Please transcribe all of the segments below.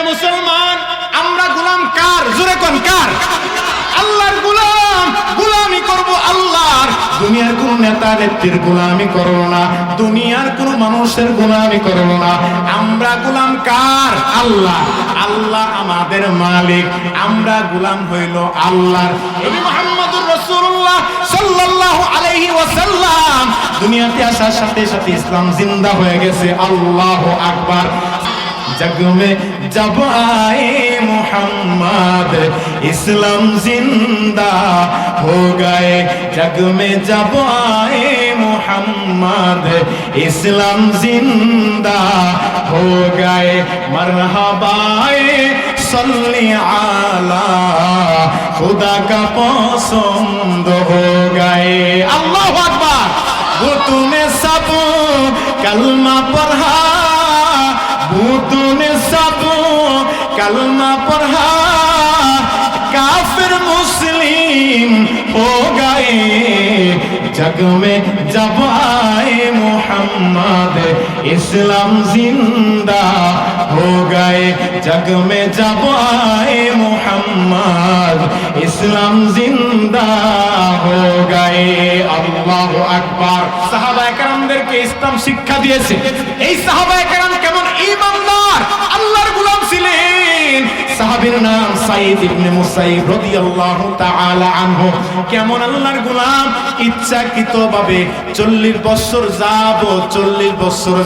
মুসলমান, আমরা গোলাম কার? জোরে কোন কার? আল্লাহর গোলাম। গোলামি করব আল্লাহর। দুনিয়ার কোন নেতা নেত্রীর গোলামি করব না, দুনিয়ার কোন মানুষের গোলামি করব না। আমরা গোলাম কার? আল্লাহ। আল্লাহ আমাদের মালিক, আমরা গোলাম হইল আল্লাহর। নবী মুহাম্মদুর রাসূলুল্লাহ সাল্লাল্লাহু আলাইহি ওয়াসাল্লাম দুনিয়াতে আসার সাথে সাথে ইসলাম জিন্দা হয়ে গেছে। আল্লাহু আকবার। जग में जब आए मोहम्मद इस्लाम जिंदा हो गए। जग में जब आए मोहम्मद इस्लाम जिंदा हो गए। मरहबाए सल्ली आला खुदा का पसंद हो गए। अल्लाह अकबर। वो तूने सब कलमा पढ़ा, तूने सब कलमा पढ़ा, काफिर मुस्लिम हो गए। जग में जब आए मोहम्मद इस्लाम जिंदा हो गए। जग में जब आए मोहम्मद इस्लाम जिंदा हो गए। अल्लाह अकबर। साहाबाए केरामদেরকে ইসলাম শিক্ষা দিয়েছে। এই সাহাবায়ে কেরাম কেমন ঈমানদার, আল্লাহর গোলাম ছিলেন। সাহাবীর নাম সাঈদ ইবনে মুসাইব রাদিয়াল্লাহু তাআলা আনহু। কেমন আল্লাহর গোলাম, ইচ্ছাকৃতভাবে 40 বছর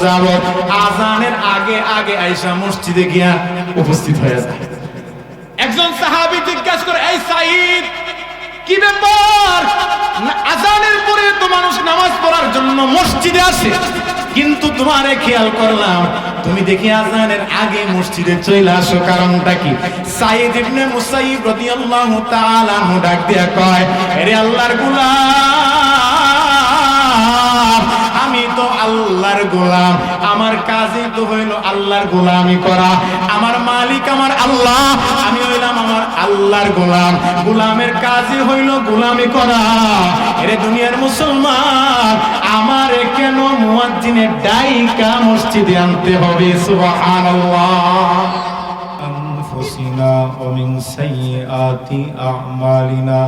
যাবত আযানের আগে আগে আয়েশা মসজিদে গিয়া উপস্থিত হয়ে যায়। একজন সাহাবী জিজ্ঞাসা করে, এই সাঈদ, কি ব্যাপার? আযানের পরে তো মানুষ নামাজ পড়ার জন্য মসজিদে আসে, কিন্তু তোমারে খেয়াল করলাম তুমি দেখি আযানের আগে মসজিদে চলে আসো, কারণটা কি? সাঈদ ইবনে মুসাইব রাদিয়াল্লাহু তাআলা আনহু ডাক দিয়া কয়, আরে আল্লাহর গোলাম, আমি তো আল্লাহর গোলাম, আমার কাজই তো হইল আল্লাহর গোলামি করা। আমার মালিক আমার আল্লাহ, আমি হইলাম আমার আল্লাহর গোলাম। গোলামের কাজই হইল গোলামি করা। এরে দুনিয়ার মুসলমান, আমারে কেন মুয়াজ্জিনের ডাইকা মসজিদে আনতে হবে? সুবহানাল্লাহ। আনফুসিনা ওয়া মিন সাইয়্যাতি আ'মালিনা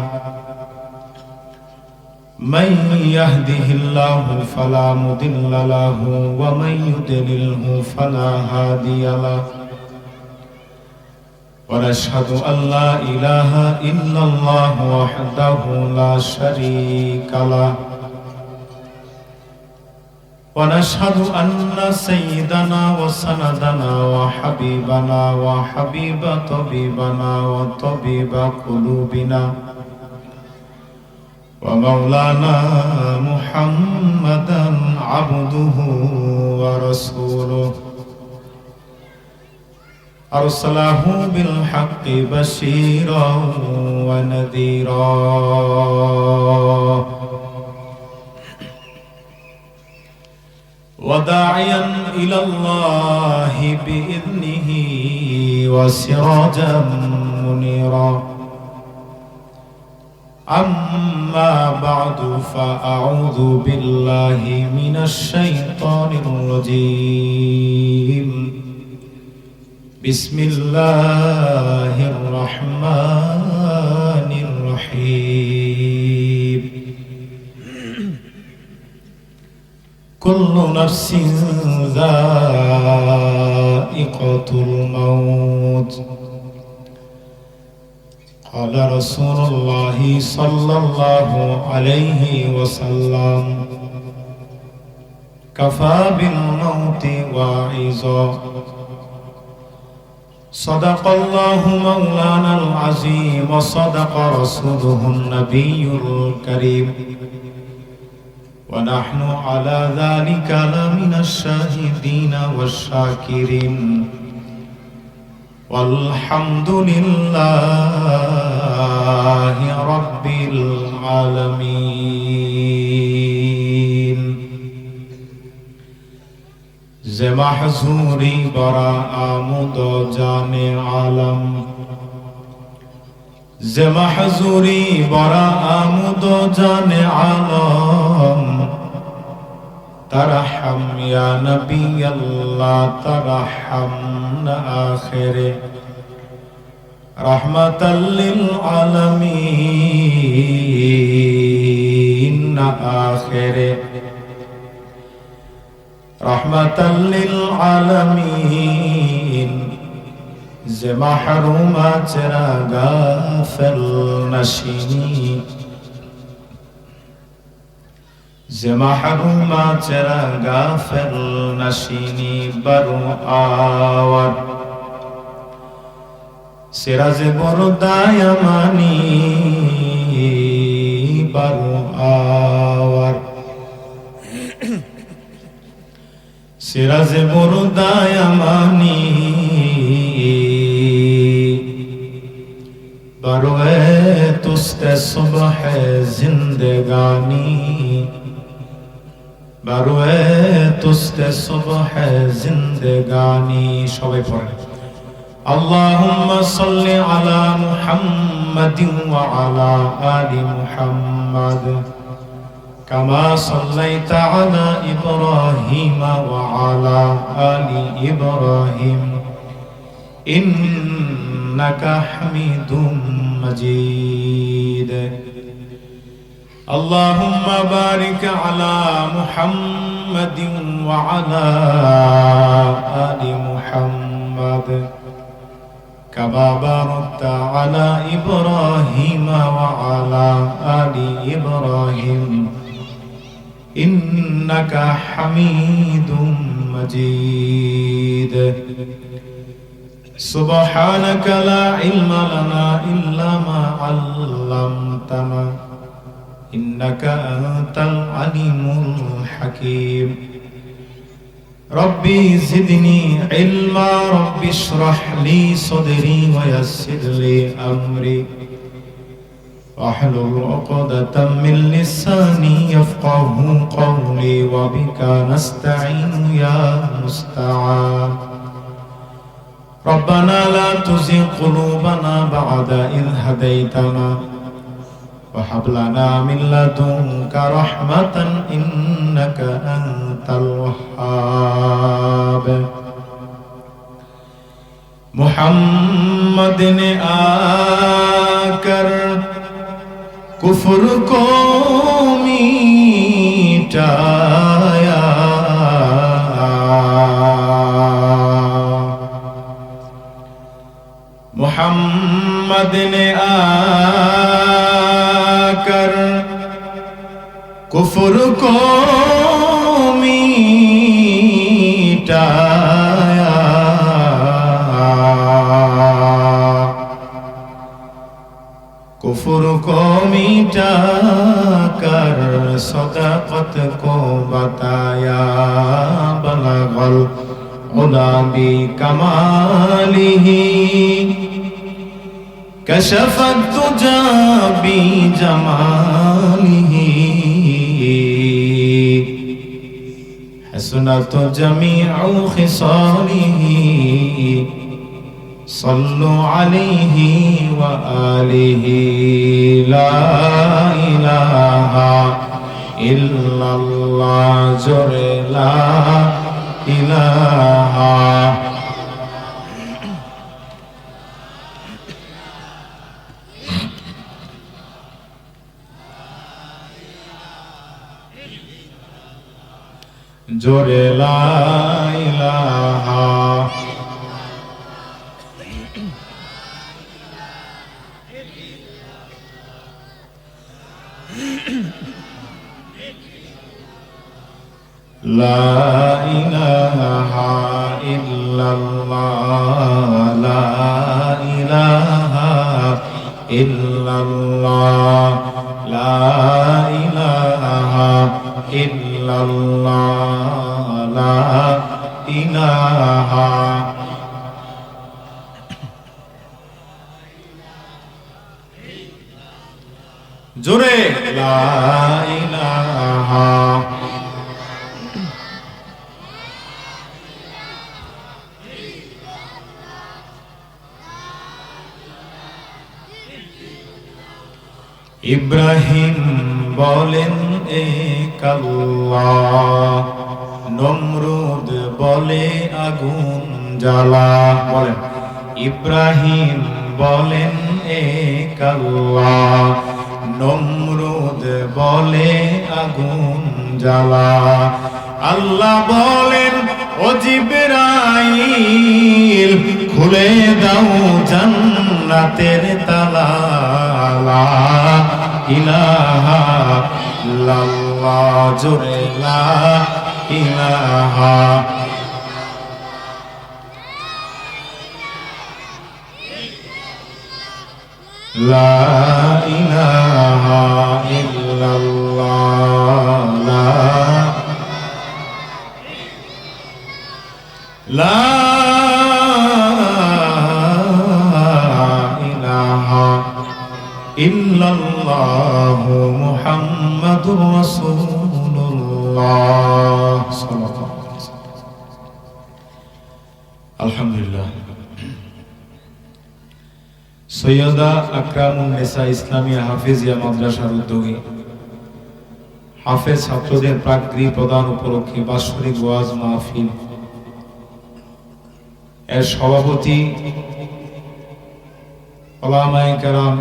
من يهده الله فلا مضل له ومن يضلله فلا هادي له ونشهد أن لا إله إلا الله وحده لا شريك له ونشهد أن سيدنا وسندنا وحبيبنا وحبيب طبيبنا وطبيب قلوبنا ومولانا محمدا عبده ورسوله أرسله بالحق بشيرا ونذيرا وداعيا إلى الله بإذنه وسراجا منيرا أما بعد فأعوذ بالله من الشيطان الرجيم بسم الله الرحمن الرحيم كل نفس ذائقة الموت قال رسول الله صلى الله عليه وسلم كفى بالموت واعظا صدق الله مولانا العظيم وصدق رسوله النبي الكريم ونحن على ذلك لمن الشاهدين والشاكرين والحمد لله رب العالمين যে মাহজুরি বরা আমুদ জানে আলম যে মাহজুরি বরা আমুদ জানে আলম तरहम या नबी अल्लाह तरहम आखिरे रहमतल लिल आलमीन आखिरे रहमतल लिल आलमीन जे महरूमा चरा गाफिल नशीनी जे महरूमा चरा गाफिल नशीनी बरु आवर सिराज बरदायमानी बरु आवर सिराज बरदायमानी बरुए तुस्ते सुबह जिंदगानी बरुए तुस्ते सुबह जिंदगानी सबाई पढ़े अल्लाहुम्मा सल्लि अला मुहम्मदिन व अला आलि मुहम्मद कमा सल्लैता अला इब्राहीम व अला आलि इब्राहीम इन्नका हमीदुम मजीद अल्लाहुम्मा बारिक अला मुहम्मदिन व अला आलि मुहम्मद कमा बारकता अला इब्राहीम व अला आलि इब्राहीम इन्नका हमीदुम मजीद सुब्हानक ला इल्म लना इल्ला मा अल्लमतना इन्नका अंतल अलीमुल हकीम रब्बी ज़िदनी इल्मा रब्बि इश्रह ली सदरी व यस्सिर ली अमरी वाहलुल उक़दतम मिन लिसानी यफ़क़हू क़ौली व बिका नस्तईनु या मुस्तआन रब्बना ला तुज़िग़ क़ुलूबना बअद इज़ हदैतना वहब लना मिन लदुनका रहमतन इन्नका अंतल वह्हाब मुहम्मद ने आकर कुफ्र को मिटाया मुहम्मद ने आकर कुफ्र को मिटाया कुफ्र को मिटा कर सदाकत को बताया बलगल उला बि कमालिही कशफत तुजा बि जमालिही हसनत जमीउ खिसालिही सल्लु अलैहि व आलिहि ला इलाहा इल्लल्लाह जोरे ला इलाहा जोरे ला इलाहा ला इलाहा इल्लल्लाह ला इलाहा इल्लल्लाह ला इलाहा इल्लल्लाह ला इलाहा जोरे ला इलाहा ইব্রাহিম বলেন এক আল্লাহ নমরুদ বলে আগুন জ্বালা। বলেন ইব্রাহিম বলেন এক আল্লাহ, নমরুদ বলে আগুন জ্বালা। আল্লাহ বলেন ও জিবরাইল খুলে দাও জান্নাতের তালা। লা ইলাহা ইল্লাল্লাহ, জোরে লা ইলাহা। লা ইলাহা ইল্লাল্লাহ, লা ইলাহা ইল্লাল্লাহ মুহাম্মাদুর রাসূলুল্লাহ সাল্লাল্লাহু আলাইহি ওয়াসাল্লাম। আলহামদুলিল্লাহ। সৈয়দা আকরামুন্নেসা ইসলামিয়া হাফেজিয়া মাদ্রাসার উদ্যোগে হাফেজ ছাত্রদের প্রাকৃতিক প্রদান উপলক্ষে বাৎসরিক ওয়াজ মাহফিল এর সভাপতি উলামায়ে কেরাম,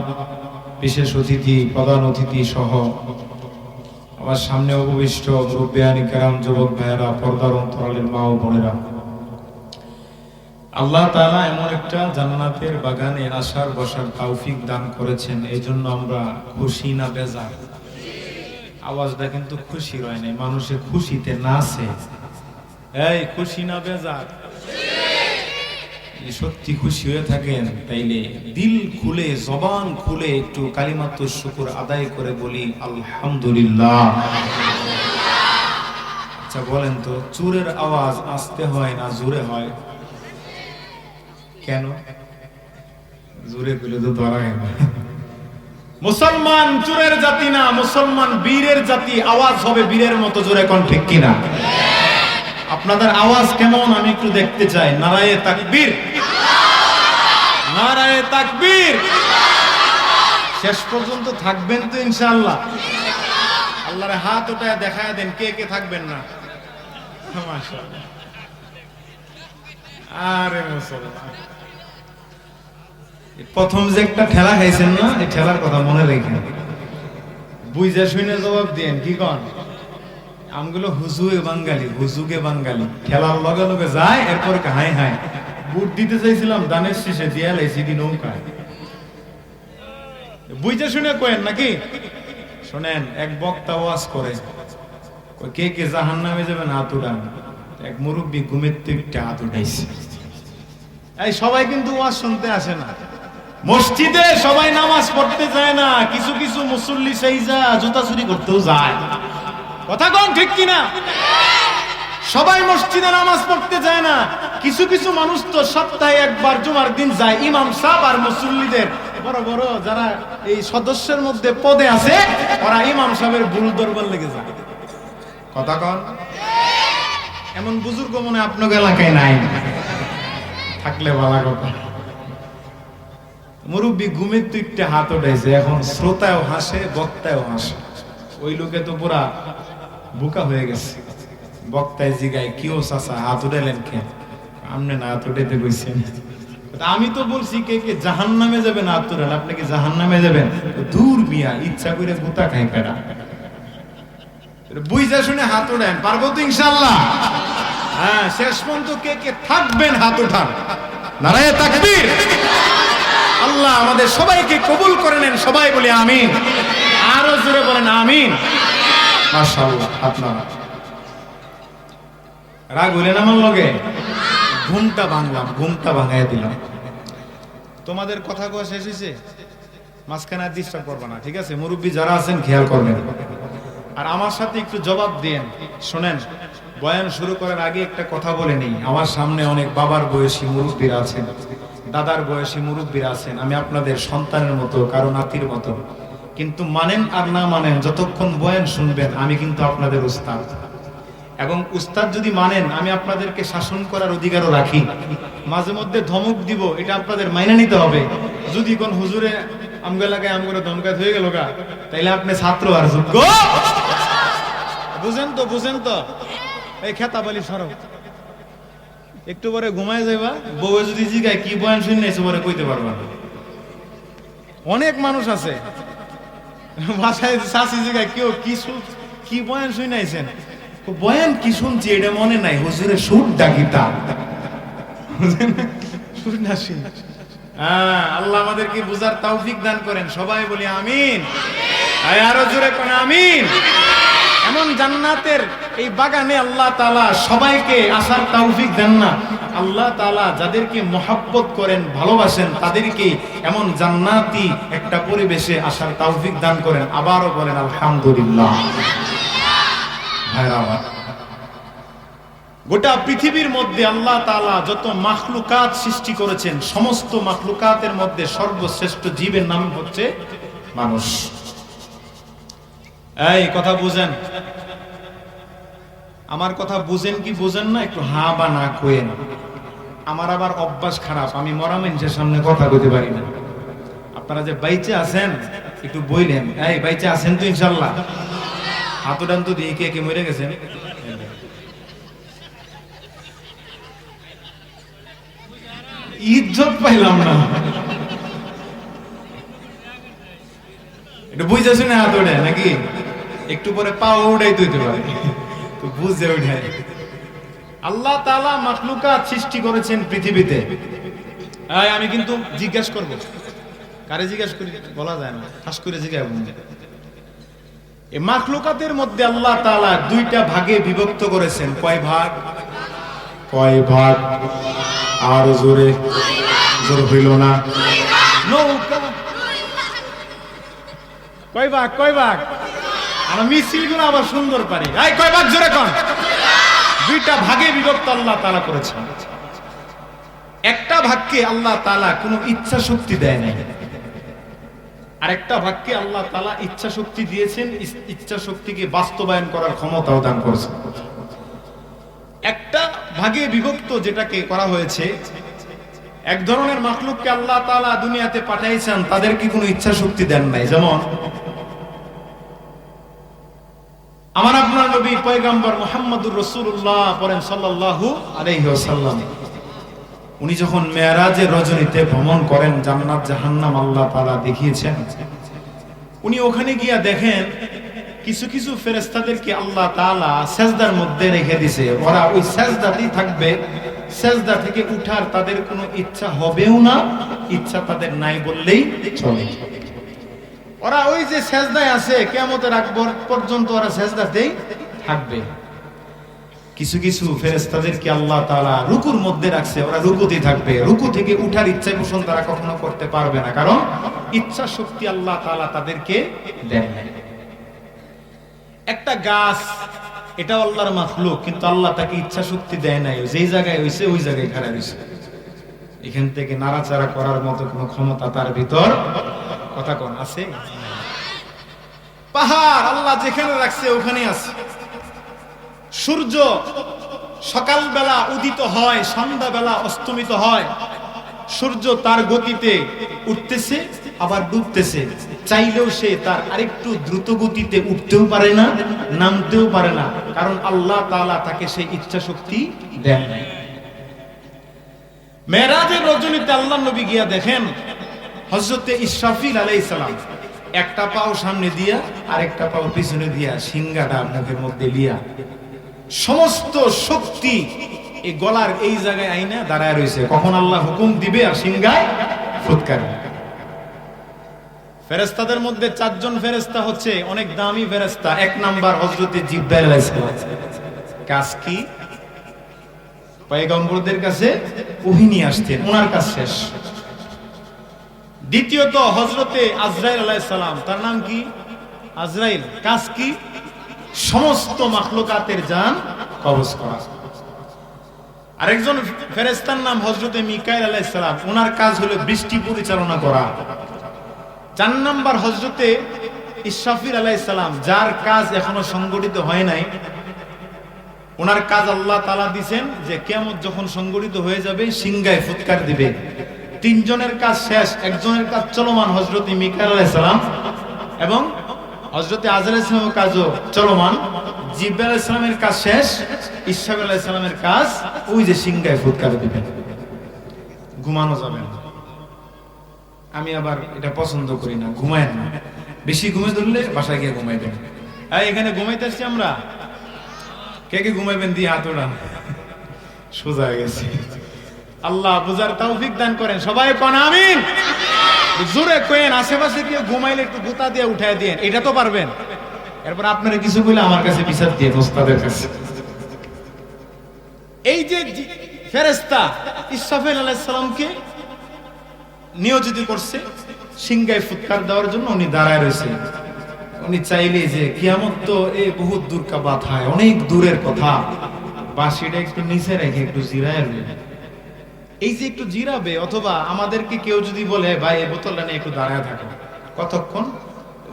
বিশেষ অতিথি, প্রধান অতিথি সহ আমার সামনে উপবিষ্ট মুরব্বিয়ানে কেরাম, যুবক ভাইয়েরা, পর্দার অন্তরালের মা ও বোনেরা, আল্লাহ তাআলা এমন একটা জান্নাতের বাগানে আসার বসার তৌফিক দান করেছেন। এই জন্য আমরা খুশি না বেজার? আওয়াজটা কিন্তু খুশি হয় নাই, মানুষের খুশিতে নাচে। এই খুশি না বেজার? সত্যি খুশি হয়ে থাকেন তাইলে দিল খুলে, জবান খুলে একটু কালিমাতুশ শুকর আদায় করে বলি আলহামদুলিল্লাহ। আচ্ছা বলেন তো, চুরের আওয়াজ আস্তে হয় না জোরে হয়? কেন? জোরে বলে তো ধরা হয় না। মুসলমান চুরের জাতি না, মুসলমান বীরের জাতি। আওয়াজ হবে বীরের মতো জোরে, কোন ঠিক কিনা? আপনাদের আওয়াজ কেমন আমি একটু দেখতে চাই। নারায়ে তাকবীর, নারায়ে তাকবীর। শেষ পর্যন্ত থাকবেন তো ইনশাআল্লাহ? আল্লাহর হাত উঠায় দেখায় দেন কে কে থাকবেন না। মাশাআল্লাহ। আরে মুসলমান, প্রথম যে একটা ঠেলা খাইছেন না, এই ঠেলার কথা মনে রেখেন, বুঝে শুনে জবাব দেন। কি কন? আমগুলো হুজুগে বাঙালি, হুজুগে বাঙালি। ঠেলার লগে লগে যায়, এরপর হাই হাই বুট দিতে চাইছিলাম, দানের শেষে দিয়া লাইছি দি নৌকায়। বুঝে শুনে কয়েন নাকি? শোনেন, এক বক্তা ওয়াজ করে, কে কে জাহান্নামে যাবেন হাত উঠান। এক মুরব্বী ঘুমের থেকে হাত উঠাইছে। এই সবাই কিন্তু ওয়াজ শুনতে আসে না, মসজিদে সবাই নামাজ পড়তে যায় না, কিছু কিছু মুসল্লি সেই যা জুতা চুরি করতেও যায়। কথা কোন ঠিক কিনা? সবাই মসজিদে নামাজ পড়তে যায় না, কিছু কিছু মানুষ তো সপ্তাহে একবার জুমার দিন যায়। ইমাম সাহেব আর মুসল্লিদের বড় বড় যারা এই সদস্যের মধ্যে পদে আছে, ওরা ইমাম সাহেবের ভুল দরবার লেগে যায়। কথা কোন? এমন বুজুর্গ মনে আপনার এলাকায় নাই, থাকলে ভালো কথা। মুরব্বী ঘুমের তুইটা হাত উঠাইছে, এখন শ্রোতাও হাসে, বক্তাও হাসে। ওই লোকে তো পুরা বুকা হয়ে গেছে। বক্তায় জিগায়, কিও চাচা হাত উঠাইলেন কেন? আমনে না হাত উঠাইতে কইছেন? আমি তো বলছি কে কে জাহান্নামে যাবেন হাত উঠান। আপনি কি জাহান্নামে যাবেন? দূর মিয়া, ইচ্ছা করে গুতা খাই কেডা? বুঝা শুনে হাত উঠান, পারবো তো ইনশাআল্লাহ? হ্যাঁ, শেষ পর্যন্ত কে কে থাকবেন হাত উঠান। নারায়ে তাকবীর। আল্লাহ আমাদের সবাইকে কবুল করে নেন, সবাই বলি আমিন। আরো জোরে বলেন আমিন। মাশাআল্লাহ। আপনারা রাগ হইলেন আমার লগে? ঘুমটা ভাঙলাম, ঘুমটা ভাঙাই দিলাম। তোমাদের কথা কওয়া শেষ হয়েছে, মাঝখানে আর ডিস্টার্ব করবে না, ঠিক আছে? মুরব্বী যারা আছেন খেয়াল করবেন, আর আমার সাথে একটু জবাব দেন। শোনেন, বয়ান শুরু করার আগে একটা কথা বলে নেই। আমার সামনে অনেক বাবার বয়সী মুরব্বীরা আছেন, দাদার বয়সী মুরব্বীরা আছেন। আমি আপনাদের সন্তানের মতো, কারো নাতির মতো। কিন্তু মানেন আর না মানেন, যতক্ষণ বয়ান শুনবেন আমি কিন্তু আপনাদের উস্তাদ। এবং উস্তাদ যদি মানেন, আমি আপনাদেরকে শাসন করার অধিকারও রাখি। মাঝে মধ্যে ধমক দিব, এটা আপনাদের মাইনে নিতে হবে। যদি কোন হুজুরে আমগো লাগায় আমগো ধমকাত হয়ে গেল গা, তাইলে আপনি ছাত্র আর যোগ্য। বুঝেন তো? বুঝেন তো? এই খেতাবালি সরো, একটু পরে ঘুমায় যাইবা। বউ যদি জিগায় কি বয়ান শুনে এসে পরে কইতে পারবা না। অনেক মানুষ আছে বাসায় শাশি জিগায় কেউ কি বয়ান শুনে আইছেন, বয়ান কি শুনছি এটা মনে নাই, হুজুরের সুর ডাকিতা সুর না শুনি। আল্লাহ আমাদেরকে বুঝার তৌফিক দান করেন, সবাই বলি আমিন। আরো জোরে কোন আমিন। এমন জান্নাতের এই বাগানে আল্লাহ তাআলা সবাইকে আসার তৌফিক দেন না। আল্লাহ তাআলা যাদেরকে মহব্বত করেন, ভালোবাসেন, তাদেরকে এমন জান্নাতি একটা পরিবেশে আসার তৌফিক দান করেন। আবারও বলেন আলহামদুলিল্লাহ। গোটা পৃথিবীর মধ্যে আল্লাহ তাআলা যত মাখলুকাত সৃষ্টি করেছেন, সমস্ত মাখলুকাতের মধ্যে সর্বশ্রেষ্ঠ জীবের নাম হচ্ছে মানুষ। এই কথা বুঝেন, আমার কথা বুঝেন কি বুঝেন না, একটু হা বা না কইেন। আমার আবার অভ্যাস খারাপ, আমি মরা মানুষের সামনে কথা কইতে পারি না। আপনারা যে বাইচে আছেন একটু বইলেন, এই বাইচে আছেন তো ইনশাআল্লাহ? হাত উঠান তো দিয়ে, কে কে মরে গেছেন? ইজ্জত পাইলাম না, একটু বুঝে শুনে হাত ওঠে নাকি? একটু পরে পা উঠাই তুইতে পারে, তো বুঝে উঠায়। আল্লাহ তাআলা মাখলুকাত সৃষ্টি করেছেন পৃথিবীতে। আমি কিন্তু জিজ্ঞেস করব, কারে জিজ্ঞেস করি বলা যায় না, খাস করে জিজ্ঞাসা করব। এই মাখলুকাতের মধ্যে আল্লাহ তাআলা দুইটা ভাগে বিভক্ত করেছেন। কয় ভাগ? কয় ভাগ? আর জোরে জোর হইল না। নৌকা কয় ভাগ? কয় ভাগ? আমরা মিছিলগুলো আবার সুন্দর পারি। এই কয় ভাগ জোরে কোন? দুইটা ভাগে বিভক্ত আল্লাহ তাআলা করেছেন। একটা ভাগকে আল্লাহ তাআলা কোনো ইচ্ছা শক্তি দেয় নাই, আরেকটা ভাগকে আল্লাহ তাআলা ইচ্ছা শক্তি দিয়েছেন, ইচ্ছা শক্তিকে বাস্তবায়ন করার ক্ষমতাও দান করেছেন। একটা ভাগে বিভক্ত যেটাকে করা হয়েছে, এক ধরনের মাখলুককে আল্লাহ তাআলা দুনিয়াতে পাঠাইছেন, তাদেরকে কোনো ইচ্ছা শক্তি দেন নাই। যেমন আমার আপনার নবী পয়গম্বর মুহাম্মদুর রাসূলুল্লাহ পড়েন সাল্লাল্লাহু আলাইহি ওয়াসাল্লাম, উনি যখন মেরাজের রজনীতে ভ্রমণ করেন, জান্নাত জাহান্নাম আল্লাহ তাআলা দেখিয়েছেন। উনি ওখানে গিয়া দেখেন কিছু কিছু ফেরেশতাদেরকে আল্লাহ তাআলা সেজদার মধ্যে রেখে দিয়েছে। ওরা ওই সেজদাতেই থাকবে, সেজদা থেকে উঠার তাদের কোনো ইচ্ছা হবেও না, ইচ্ছা তাদের নাই বললেই চলে। ওরা ওই যে সেজদায় আছে, কিয়ামতের আগ পর্যন্ত ওরা সেজদাতেই থাকবে। কিছু কিছু ফেরেশতাদেরকে আল্লাহ তাআলা রুকুর মধ্যে রাখছে, ওরা রুকুতেই থাকবে। রুকু থেকে উঠার ইচ্ছা পোষণ তারা কখনো করতে পারবে না, কারণ ইচ্ছা শক্তি আল্লাহ তাআলা তাদেরকে দেন নাই। একটা গাছ, এটা আল্লাহর মাখলুক, কিন্তু আল্লাহ তাকে ইচ্ছা শক্তি দেয় নাই। যেই জায়গায় হইছে ওই জায়গায় খাড়া হইছে, এখান থেকে নাড়াচাড়া করার মতো কোনো ক্ষমতা তার ভিতর কথা কোন আছে? পাহাড় আল্লাহ যেখানে রাখছে ওখানে আছে। সূর্য সকালবেলা উদিত হয়, সন্ধ্যাবেলা অস্তমিত হয়। সূর্য তার গতিতে উঠতেছে আবার ডুবতেছে, চাইলেও সে তার আরেকটু দ্রুত গতিতে উঠতেও পারে না, নামতেও পারে না, কারণ আল্লাহ তাআলা তাকে সেই ইচ্ছা শক্তি দেন নাই। মেরাজের রজনীতে আল্লাহ নবী গিয়া দেখেন হযরতে ইসরাফিল আলাইহিস সালাম একটা পাও সামনে দিয়া আরেকটা পাও পিছনে দিয়া সিংহাটা মুখের মধ্যে লিয়া সমস্ত শক্তি এই গলার এই জায়গায় আইনা দাঁড়ায় রয়েছে। কখন আল্লাহ হুকুম দিবে আর সিংহায় ফুৎকার। ফেরেশতাদের মধ্যে চারজন ফেরেশতা হচ্ছে অনেক দামি ফেরেশতা। এক নাম্বার হযরতে জিবরাইল আলাইহিস সালাম। কাজ কি? পয়গম্বরদের কাছে ওহী নিয়ে আসতেন, ওনার কাজ শেষ। দ্বিতীয়ত হযরতে আজরাইল আলাইহিস সালাম, তার নাম কি? আজরাইল। কাজ কি? সমস্ত মাখলুকাতের জান কবজ করা। আরেকজন ফেরেশতার নাম হযরতে মিকাইল আলাইহিস সালাম, ওনার কাজ হলো বৃষ্টি পরিচালনা করা। চার নাম্বার হযরতে ইসরাফিল আলাইহিস সালাম, যার কাজ এখনো সংগঠিত হয় নাই। ওনার কাজ আল্লাহ তাআলা দিবেন যে কিয়ামত যখন সংগঠিত হয়ে যাবে সিংহায় ফুৎকার দিবে। তিনজনের কাজ শেষ, একজনের কাজ চলমান, হযরতে মিকাইল আলাইহিস সালাম এবং হযরত আজর আলাইহিস সালামের কাজও চলমান, জিবরাইল আলাইহিস সালামের কাজ শেষ, ইসরাফিল আলাইহিস সালামের কাজ ওই যে সিংহায় ফুৎকার দিবেন। ঘুমানো যাবে না। আমি আবার এটা পছন্দ করি না, ঘুমায়েন না। বেশি ঘুমিয়ে ধরলে বাসায় গিয়ে ঘুমাইবেন। এখানে ঘুমাইতে আসছি আমরা, কে কে ঘুমাইবেন দিয়ে হাত ওড়ান। সোজা হয়ে গেছে। আল্লাহ বুঝার তৌফিক দান করেন। সবাই কোন আমিন। জোরে কইেন। আশেপাশে কেউ ঘুমাইলে একটু গুতা দিয়ে উঠায় দেন, এটা তো পারবেন। এরপর আপনারা কিছু বলে আমার কাছে বিচার দিয়ে ওস্তাদের কাছে। এই যে ফেরেশতা ইসরাফিল আলাইহিস সালামকে নিয়োজিত করছে সিংহায় ফুৎকার দেওয়ার জন্য, উনি দাঁড়ায় রয়েছে। উনি চাইলে যে কিয়ামত তো এই বহুত দূর কা বাত হয়, অনেক দূরের কথা, বাঁশিটা একটু নিচে রেখে একটু জিরায় রইলেন। এই যে একটু জিরাবে, অথবা আমাদেরকে কেউ যদি বলে ভাই এই বোতলটা নিয়ে একটু দাঁড়ায় থাকো কতক্ষণ,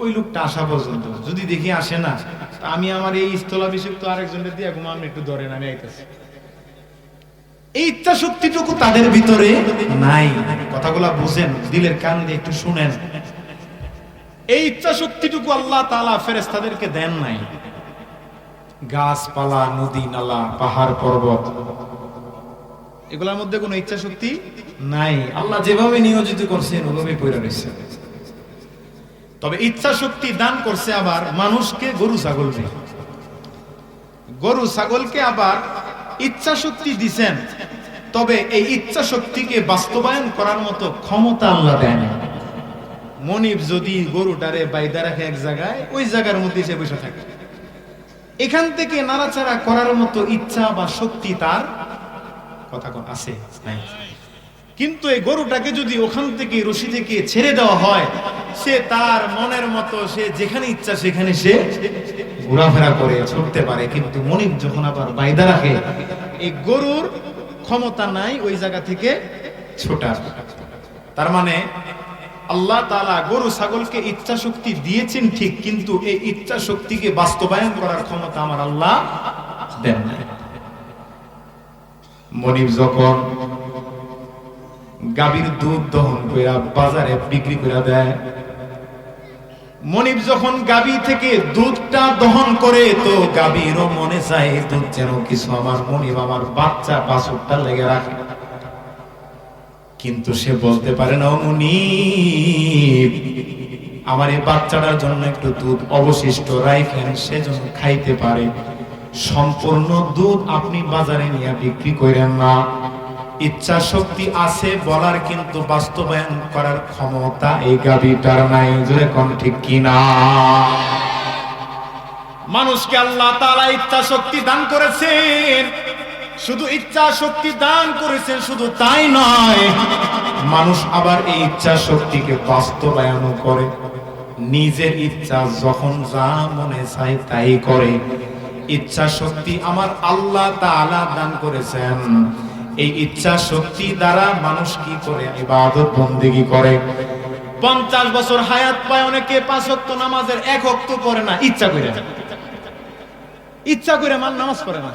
ওই লোকটা আসা পর্যন্ত যদি দেখি আসে না, আমি আমার এই স্থলাভিষিক্ত আরেকজনের দিয়ে ঘুমাম, একটু ধরেন আমি আইতেছি। এই ইচ্ছা শক্তিটুকু তাদের ভিতরে নাই। কথাগুলা বুঝেন, দিলের কান দিয়ে একটু শুনেন। এই ইচ্ছা শক্তিটুকু আল্লাহ তাআলা ফেরেশতাদেরকে দেন নাই। গাছপালা, নদী নালা, পাহাড় পর্বত, এগুলোর মধ্যে কোনো ইচ্ছা শক্তি নাই। আল্লাহ যেভাবে নিয়োজিত করছেন ওভাবে পয়রা রয়েছে। তবে ইচ্ছা শক্তি দান করছে আবার মানুষকে, গরু ছাগলকে। গরু ছাগলকে আবার ইচ্ছা শক্তি দিছেন, তবে এই ইচ্ছা শক্তিকে বাস্তবায়ন করার মতো ক্ষমতা আল্লাহ দেন। মনিব যদি গরুটারে বাইদা রাখে এক জায়গায়, ওই জায়গার মধ্যে সে বসে থাকে। এখান থেকে নাড়াচাড়া করার মতো ইচ্ছা বা শক্তি তার কথা কোন আছে নাই। কিন্তু এই গরুটাকে যদি ওখান থেকে রশি থেকে ছেড়ে দেওয়া হয়, সে তার মনের মতো সে যেখানে ইচ্ছা সেখানে সে ঘোরাফেরা করে ছুটতে পারে। কিন্তু মনিব যখন আবার বাইদা রাখে, এই গরুর ক্ষমতা নাই ওই জায়গা থেকে ছোটার। তার মানে আল্লাহ তাআলা গরু ছাগলকে ইচ্ছা শক্তি দিয়েছেন ঠিক, কিন্তু এই ইচ্ছা শক্তিকে বাস্তবায়ন করার ক্ষমতা আমার আল্লাহ দেন নাই। মনিব যখন গাভীর দুধ দহন করে বাজারে বিক্রি করে দেয়, মনিব যখন গাভী থেকে দুধটা দহন করে, তো গাভীরও মনে চায় দুধ যেন কিছু আমার মনিব আমার বাচ্চা বাছুরটা লেগে রাখে। কিন্তু সে বলতে পারে না, মনিব আমার এই বাচ্চাটার জন্য একটু দুধ অবশিষ্ট রাখেন, সেজন্য খাইতে পারে। সম্পূর্ণ দুধ আপনি বাজারে নিয়ে বিক্রি করেন না। ইচ্ছা শক্তি আছে বলার, কিন্তু বাস্তবায়ন করার ক্ষমতা এই গাভীটার নাই। জোরে কোন ঠিক কিনা? মানুষকে আল্লাহ তাআলা ইচ্ছা শক্তি দান করেছেন। শুধু ইচ্ছা শক্তি দান করেছেন শুধু তাই নয়, মানুষ আবার এই ইচ্ছা শক্তিকে বাস্তবায়ন করে। নিজের ইচ্ছা যখন যা মনে চায় তাই করে। ইচ্ছা শক্তি আমার আল্লাহ তাআলা দান করেছেন। এই ইচ্ছা শক্তি দ্বারা মানুষ কি করে? ইবাদত বন্দেগী করে। 50 বছর হায়াত পায় অনেকে, 5 ওয়াক্ত নামাজের 1 ওয়াক্ত পড়ে না, ইচ্ছা করে। ইচ্ছা করে নামাজ পড়ে না।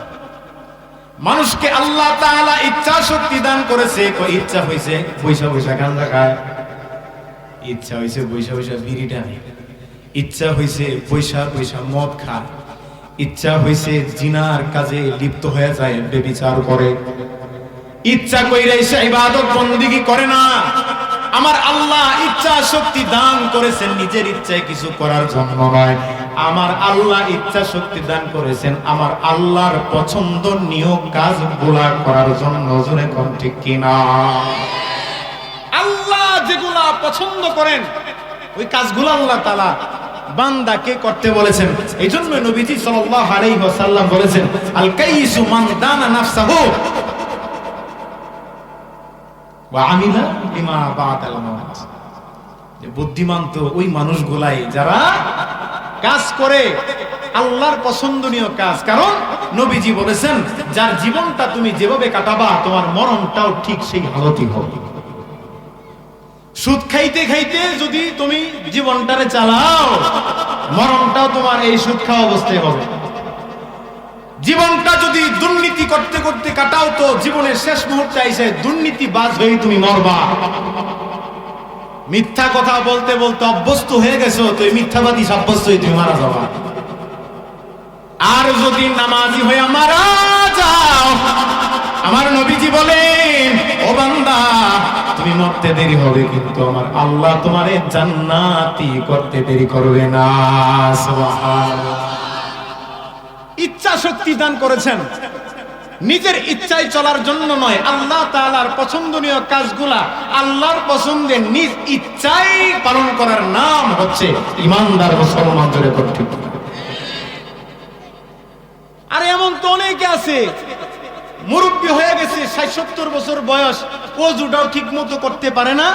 মানুষকে আল্লাহ তাআলা ইচ্ছা শক্তি দান করেছে। ইচ্ছা হইছে পয়সা পয়সা গাঁজা খায়, ইচ্ছা হইছে পয়সা পয়সা বিড়ি টানে, ইচ্ছা হইছে পয়সা পয়সা মদ খায়, ইচ্ছা হইছে জিনার কাজে লিপ্ত হয়ে যায়, ব্যভিচার করে। ইচ্ছা কইরা এসে ইবাদত বন্দেগী করে না। আমার আল্লাহ ইচ্ছা শক্তি দান করেছেন নিজের ইচ্ছায় কিছু করার জন্য নয়। আমার আল্লাহ ইচ্ছা শক্তি দান করেছেন আমার আল্লাহর পছন্দনীয় কাজগুলা করার জন্য। জোরে কোন ঠিক কিনা? আল্লাহ যেগুলা পছন্দ করেন ওই কাজগুলো আল্লাহ তাআলা বান্দাকে করতে বলেছেন। এইজন্য নবীজি সাল্লাল্লাহু আলাইহি ওয়াসাল্লাম বলেছেন, আল কাইসু মান দানা নাফসাহু ওয়া আমিলা বিমা বাদাল মাউত। যে বুদ্ধিমান তো ওই মানুষগুলাই যারা কাজ করে আল্লাহর পছন্দনীয় কাজ। কারণ নবীজি বলেছেন, যার জীবনটা তুমি যেভাবে কাটাবা তোমার মরণটাও ঠিক সেই হালতই হবে। সুদ খাইতে খাইতে যদি তুমি জীবনটারে চালাও, মরণটাও তোমার এই সুদ খাওয়া অবস্থায় হবে। জীবনটা যদি দুর্নীতি করতে করতে কাটাও, তো জীবনের শেষ মুহূর্তে এসে দুর্নীতিবাজ হয়ে তুমি মরবা। মিথ্যা কথা বলতে বলতে অভ্যস্ত হয়ে গেছো, তো এই মিথ্যাবাদী সাব্যস্ত হয়ে তুমি মারা যাবা। আর যদি নামাজি হয়ে মারা যাও, আমার নবীজি বলেন, ও বান্দা তুমি মরতে দেরি হবে, কিন্তু আমার আল্লাহ তোমারে জান্নাতি করতে দেরি করবে না। সুবহানাল্লাহ। ইচ্ছা শক্তি দান করেছেন, নিজের ইচ্ছায় চলার জন্য নয়, আল্লাহ তাআলার পছন্দনীয় কাজগুলা আল্লাহর পছন্দে নিজ ইচ্ছায় পালন করার নাম হচ্ছে ঈমানদার মুসলমান। জোরে করতে। আর এমন তো অনেকে আছে, মুরব্বী হয়ে গেছে, ৬০-৭০ বছর বয়স, ওযুটাও ঠিক মতো করতে পারে না,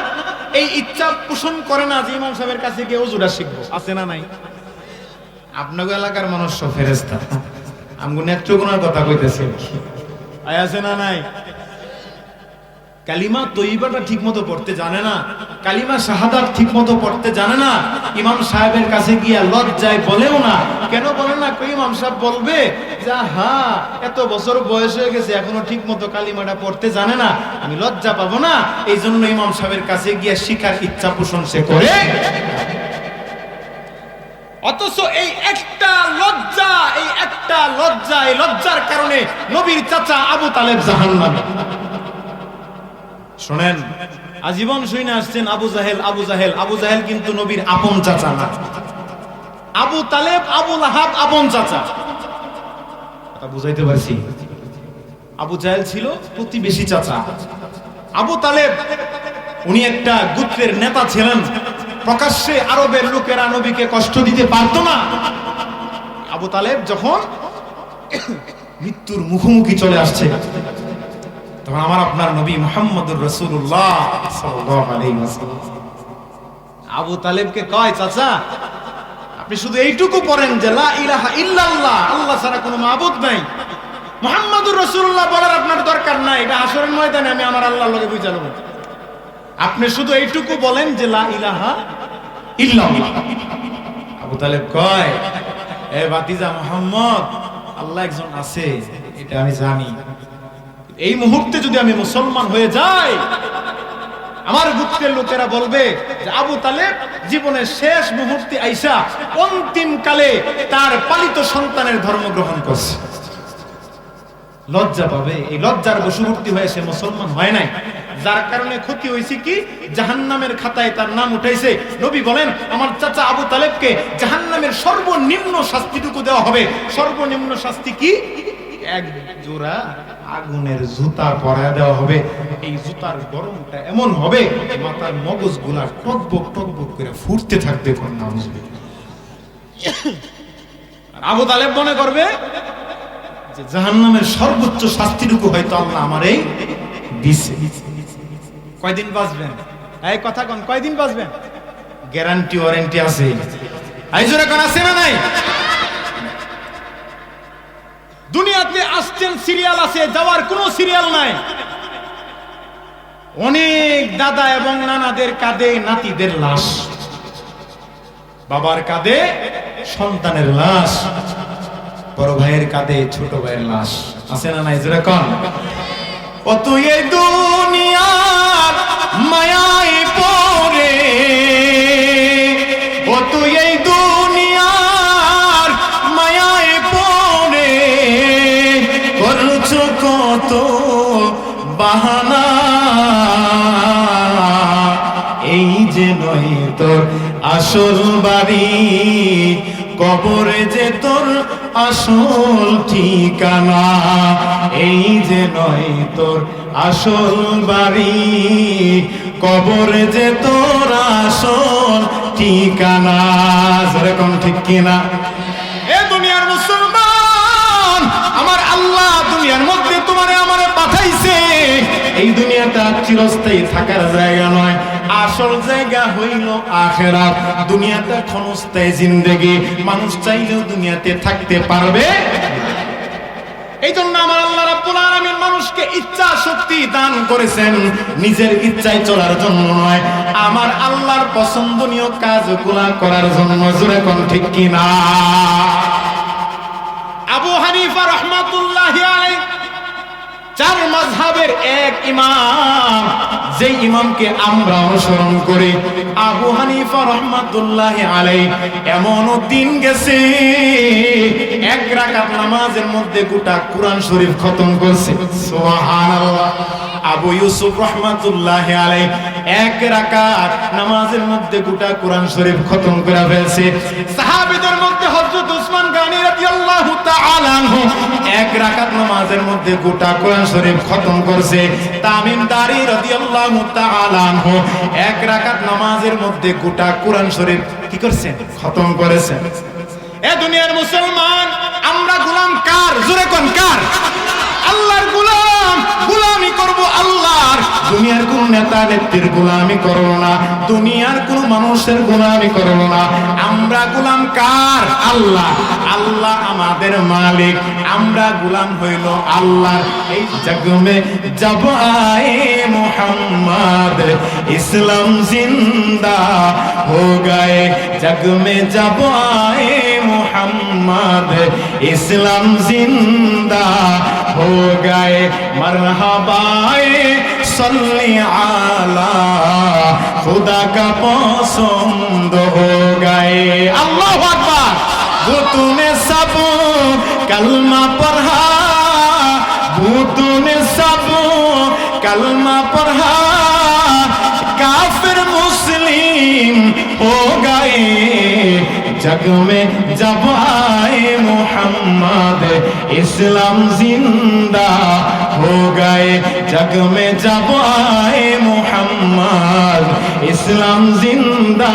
এই ইচ্ছা পোষণ করে না যে ইমাম সাহেবের কাছে গিয়ে ওযুটা শিখবো। আছে না নাই? আপনাদের এলাকার মানুষ সব ফেরেশতা, আমগো নেত্রকোনার কথা কইতেছে, আছে না নাই? কালিমা তৈয়বাটা ঠিক মতো পড়তে জানে না, কালিমা শাহাদাত ঠিক মতো পড়তে জানে না, ইমাম সাহেবের কাছে গিয়া লজ্জায় বলেও না। কেন বলে না? কই ইমাম সাহেব বলবে যে হ্যাঁ এত বছর বয়স হয়ে গেছে এখনো ঠিক মতো কালিমাটা পড়তে জানে না, আমি লজ্জা পাবো না, এই জন্য ইমাম সাহেবের কাছে গিয়া শিখার ইচ্ছা পোষণ সে করে। অথচ এই একটা লজ্জা, এই লজ্জার কারণে নবীর চাচা আবু তালেব জাহান্নামে। শোনেন, আজীবন শুনে আসছেন আবু জাহেল, আবু জাহেল। আবু জাহেল কিন্তু নবীর আপন চাচা না। আবু তালেব, আবু লাহাব আপন চাচা। কথা বুঝাইতে পারছি? আবু জাহেল ছিল প্রতিবেশী চাচা। আবু তালেব উনি একটা গোত্রের নেতা ছিলেন, প্রকাশ্যে আরবের লোকেরা নবীকে কষ্ট দিতে পারত না। আবু তালেব যখন মৃত্যুর মুখোমুখি চলে আসছে, তখন আমার আপনার নবী মুহাম্মদুর রাসূলুল্লাহ সাল্লাল্লাহু আলাইহি ওয়াসাল্লাম আবু তালেবকে কয়, চাচা আপনি শুধু এইটুকু পড়েন যে লা ইলাহা ইল্লাল্লাহ, আল্লাহ ছাড়া কোনো মাবুদ নাই, মুহাম্মদুর রাসূলুল্লাহ বলার আপনার দরকার নাই, এটা হাশরের ময়দানে আমি আমার আল্লাহর লগে বুঝা নেব। আপনি শুধু এইটুকু বলেন যে লা ইলাহা ইল্লাল্লাহ। আবু তালেব কয়, এ ভাতিজা মুহাম্মদ, আল্লাহ একজন আছে এটা আমি জানি, এই মুহূর্তে যদি আমি মুসলমান হয়ে যাই, আমার গোত্রের লোকেরা বলবে যে আবু তালেব জীবনের শেষ মুহূর্তে আইসা অন্তিম কালে তার পালিত সন্তানের ধর্ম গ্রহণ করছে। লজ্জা পাবে, এই লজ্জার বশবর্তী হয়ে সে মুসলমান হয় নাই, যার কারণে ক্ষতি হয়েছে কি, জাহান্নামের খাতায় তার নাম উঠাইছে। নবী বলেন, আমার চাচা আবু তালেবকে জাহান্নামের সর্বনিম্ন শাস্তিটুকু দেওয়া হবে। সর্বনিম্ন শাস্তি কি? এক জোড়া আগুনের জুতা পরায় দেওয়া হবে। এই জুতার গরমটা এমন হবে মাথার মগজগুলা টকবক টকবক করে ফুটতে থাকবে। আবু তালেব মনে করবে যে জাহান্নামের সর্বোচ্চ শাস্তিটুকু হয়তো আল্লাহ আমারে দিছে। কয়দিন বাঁচবেন? এই কথা কোন, কয়দিন বাঁচবেন? গ্যারান্টি ওয়ারেন্টি আছে? আইজোরা কোন আছে না নাই? দুনিয়াতে আসছেন সিরিয়াল আছে, যাওয়ার কোনো সিরিয়াল নাই। অনেক দাদা এবং নানাদের কাঁধে নাতিদের লাশ, বাবার কাঁধে সন্তানের লাশ, বড় ভাইয়ের কাঁধে ছোট ভাইয়ের লাশ, আছে না নাই? যেরকম কত এই দুনিয়ার মায়ায় পড়ে, কত এই দুনিয়ার মায়ায় পড়ে করছো কত বাহানা, এই যে নয় তোর আসল বাড়ি, কবরে যে তোর আসল ঠিকানা, এই যে নয় তোর আসল বাড়ি, কবরে যে তোর আসল ঠিকানা। যেরকম ঠিক কিনা? এ দুনিয়ার মুসলমান, আমার আল্লাহ দুনিয়ার মধ্যে তোমারে আমারে পাঠাইছে। এই দুনিয়াটা চিরস্থায়ী থাকার জায়গা নয়, আসল জায়গা হইল আখিরাত। দুনিয়াটা ক্ষণস্থায়ী জিন্দেগি, মানুষ চাইলেও দুনিয়াতে থাকতে পারবে। এই জন্য আমার আল্লাহ রাব্বুল আলামিন মানুষকে ইচ্ছা শক্তি দান করেছেন নিজের ইচ্ছায় চলার জন্য নয়, আমার আল্লাহর পছন্দনীয় কাজগুলা করার জন্য। জোরে কোন ঠিক কিনা? আবু হানিফা রাহমাতুল্লাহি আলাইহি চার মাযহাবের এক ইমাম, যে ইমামকে আমরা অনুসরণ করি, আবু হানিফা রাহমাতুল্লাহি আলাইহি, এমনও দিন গেছে এক রাকাত নামাজের মধ্যে গোটা কুরআন শরীফ খতম করছে। সুবহানাল্লাহ। আবু ইউসুফ রাহমাতুল্লাহি আলাইহি এক রাকাত নামাজের মধ্যে গোটা কুরআন শরীফ খতম করে ফেলছে। সাহাবীদের মধ্যে হযরত উসমান গনি রাদিয়াল্লাহু তাআলা আনহু এক রাকাত নামাজের মধ্যে গোটা কুরআন শরীফ খতম করছে। তামিম দারি রাদিয়াল্লাহু তাআলা আনহু এক রাকাত নামাজের মধ্যে গোটা কুরআন শরীফ কি করেছেন? খতম করেছেন। এ দুনিয়ার মুসলমান, আমরা গোলাম কার? জোরে কোন কার? আল্লাহর গোলাম। গোলামি করব আল্লাহর। দুনিয়ার কোন নেতা নেত্রীর গোলামি করব না, দুনিয়ার কোন মানুষের গোলামি করব না। আমরা গোলাম কার? আল্লাহ। আল্লাহ আমাদের মালিক, আমরা গোলাম হইল আল্লাহর। এই জগ মে জব আয়ে মুহাম্মদ ইসলাম জিন্দা হো গায়ে, জগ মে জব আয়ে মুহাম্মদ ইসলাম জিন্দা हो गए, मरहबाए सल्ली आला खुदा का पसंद हो गए। अल्लाह अकबर। वो तूने सब कलमा पढ़ा, वो तूने सब कलमा पढ़ा, काफिर मुस्लिम हो गए, जग में जब आए मोहम्मद इस्लाम जिंदा हो गए, जग में जब आए मोहम्मद इस्लाम जिंदा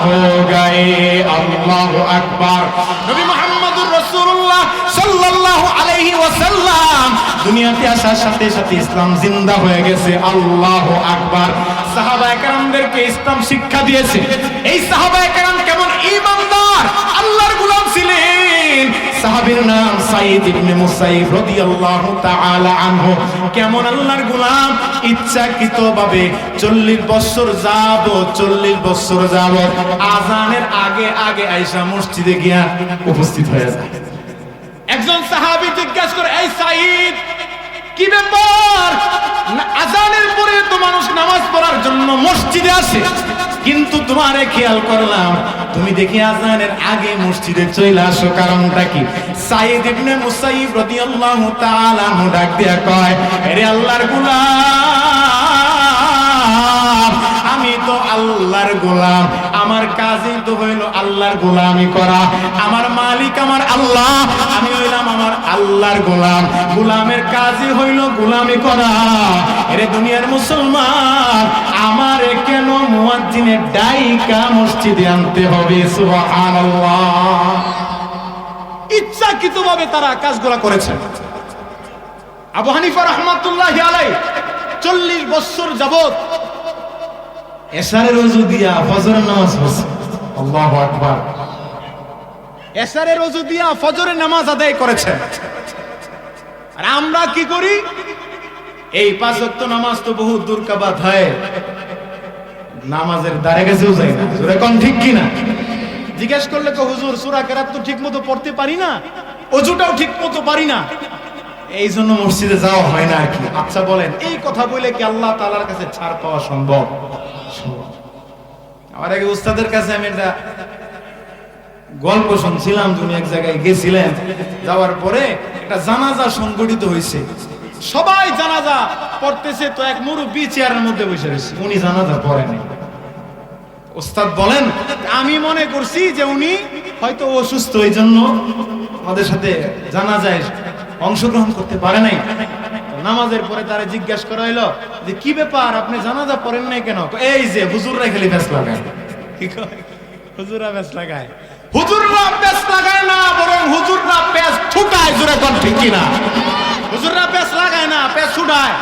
हो गए। अल्लाह अकबर। नबी मुहम्मदुर रसूलुल्लाह সাল্লাল্লাহু আলাইহি ওয়াসাল্লাম দুনিয়াতে আসার সাথে সাথে ইসলাম জিন্দা হয়ে গেছে। আল্লাহু আকবার। সাহাবায়ে কেরামদেরকে ইসলাম শিক্ষা দিয়েছে। এই সাহাবায়ে কেরাম কেমন ঈমানদার, আল্লাহর গোলাম ছিলেন। সাহাবীর নাম সাঈদ ইবনে মুসাইয়িব রাদিয়াল্লাহু তাআলা আনহু। কেমন আল্লাহর গোলাম, ইচ্ছাকৃতভাবে 40 বছর যাবত আযানের আগে আগে আয়েশা মসজিদে গিয়া উপস্থিত হয়ে যায়। একজন সাহাবী জিজ্ঞাসা করে, এই সাঈদ, কি ব্যাপার? আযানের পরে তো মানুষ নামাজ পড়ার জন্য মসজিদে আসে, কিন্তু তোমারে খেয়াল করলাম তুমি দেখি আযানের আগে মসজিদে চলে আসো, কারণটা কি? সাঈদ ইবনে মুসাইয়িব রাদিয়াল্লাহু তাআলা আনহু ডাক দিয়া কয়, আরে আল্লাহর গোলাম, আমি তো আল্লাহর গোলাম, আমার কাজই তো হইল আল্লাহর গোলামি করা। আমার মালিক আমার আল্লাহ, আমি হইলাম আমার আল্লাহর গোলাম। গোলামের কাজই হইল গোলামি করা। এরে দুনিয়ার মুসলমান, আমারে কেন মুয়াজ্জিনের ডাইকা মসজিদে আনতে হবে? সুবহানাল্লাহ। ইচ্ছাকৃতভাবে তারা কাজগুলো করেছেন। আবু হানিফা রাহমাতুল্লাহি আলাইহি 40 বছর যাবত এশারের ওযু দিয়া ফজরের নামাজ পড়ছে। আল্লাহু আকবার। এশারের ওযু দিয়া ফজরের নামাজ আদায় করেছেন। আর আমরা কি করি? এই 5 ওয়াক্ত নামাজ তো বহু দূর কা বাত হয়, নামাজের দ্বারে গেছেও যায় না। জোরে কোন ঠিক কি না? জিজ্ঞেস করলে তো হুজুর সূরা কেরাত তো ঠিকমতো পড়তে পারি না, ওযুটাও ঠিকমতো পারি না, এই জন্য মসজিদে যাওয়া হয় না আর কি। আচ্ছা বলেন, এই কথা বলে কি আল্লাহ তাআলার কাছে ছাড় পাওয়া সম্ভব? আমার আগে উস্তাদের কাছে আমি একটা গল্প শুনছিলাম। তুমি এক জায়গায় গেছিলেন, যাওয়ার পরে একটা জানাজা সংগঠিত হয়েছে, সবাই জানাজা পড়তেছে, তো এক মুরব্বি চেয়ারের মধ্যে বসে রয়েছে, উনি জানাজা পড়ে নাই। উস্তাদ বলেন, আমি মনে করছি যে উনি হয়তো অসুস্থ, এই জন্য আমাদের সাথে জানাজায় অংশগ্রহণ করতে পারে নাই। নামাজের পরে তারা জিজ্ঞাসা করা হলো যে কি ব্যাপার, আপনি জানাজা পড়েন নাই কেন? এই যে হুজুররা খালি ব্যাস লাগায়। কি কয়? হুজুররা ব্যাস লাগায়। হুজুররা ব্যাস লাগায় না, বরং হুজুররা ব্যাস ঠুকায়। জোরে কোন ঠিক কি না? হুজুররা ব্যাস লাগায় না, ব্যাস ছুটায়।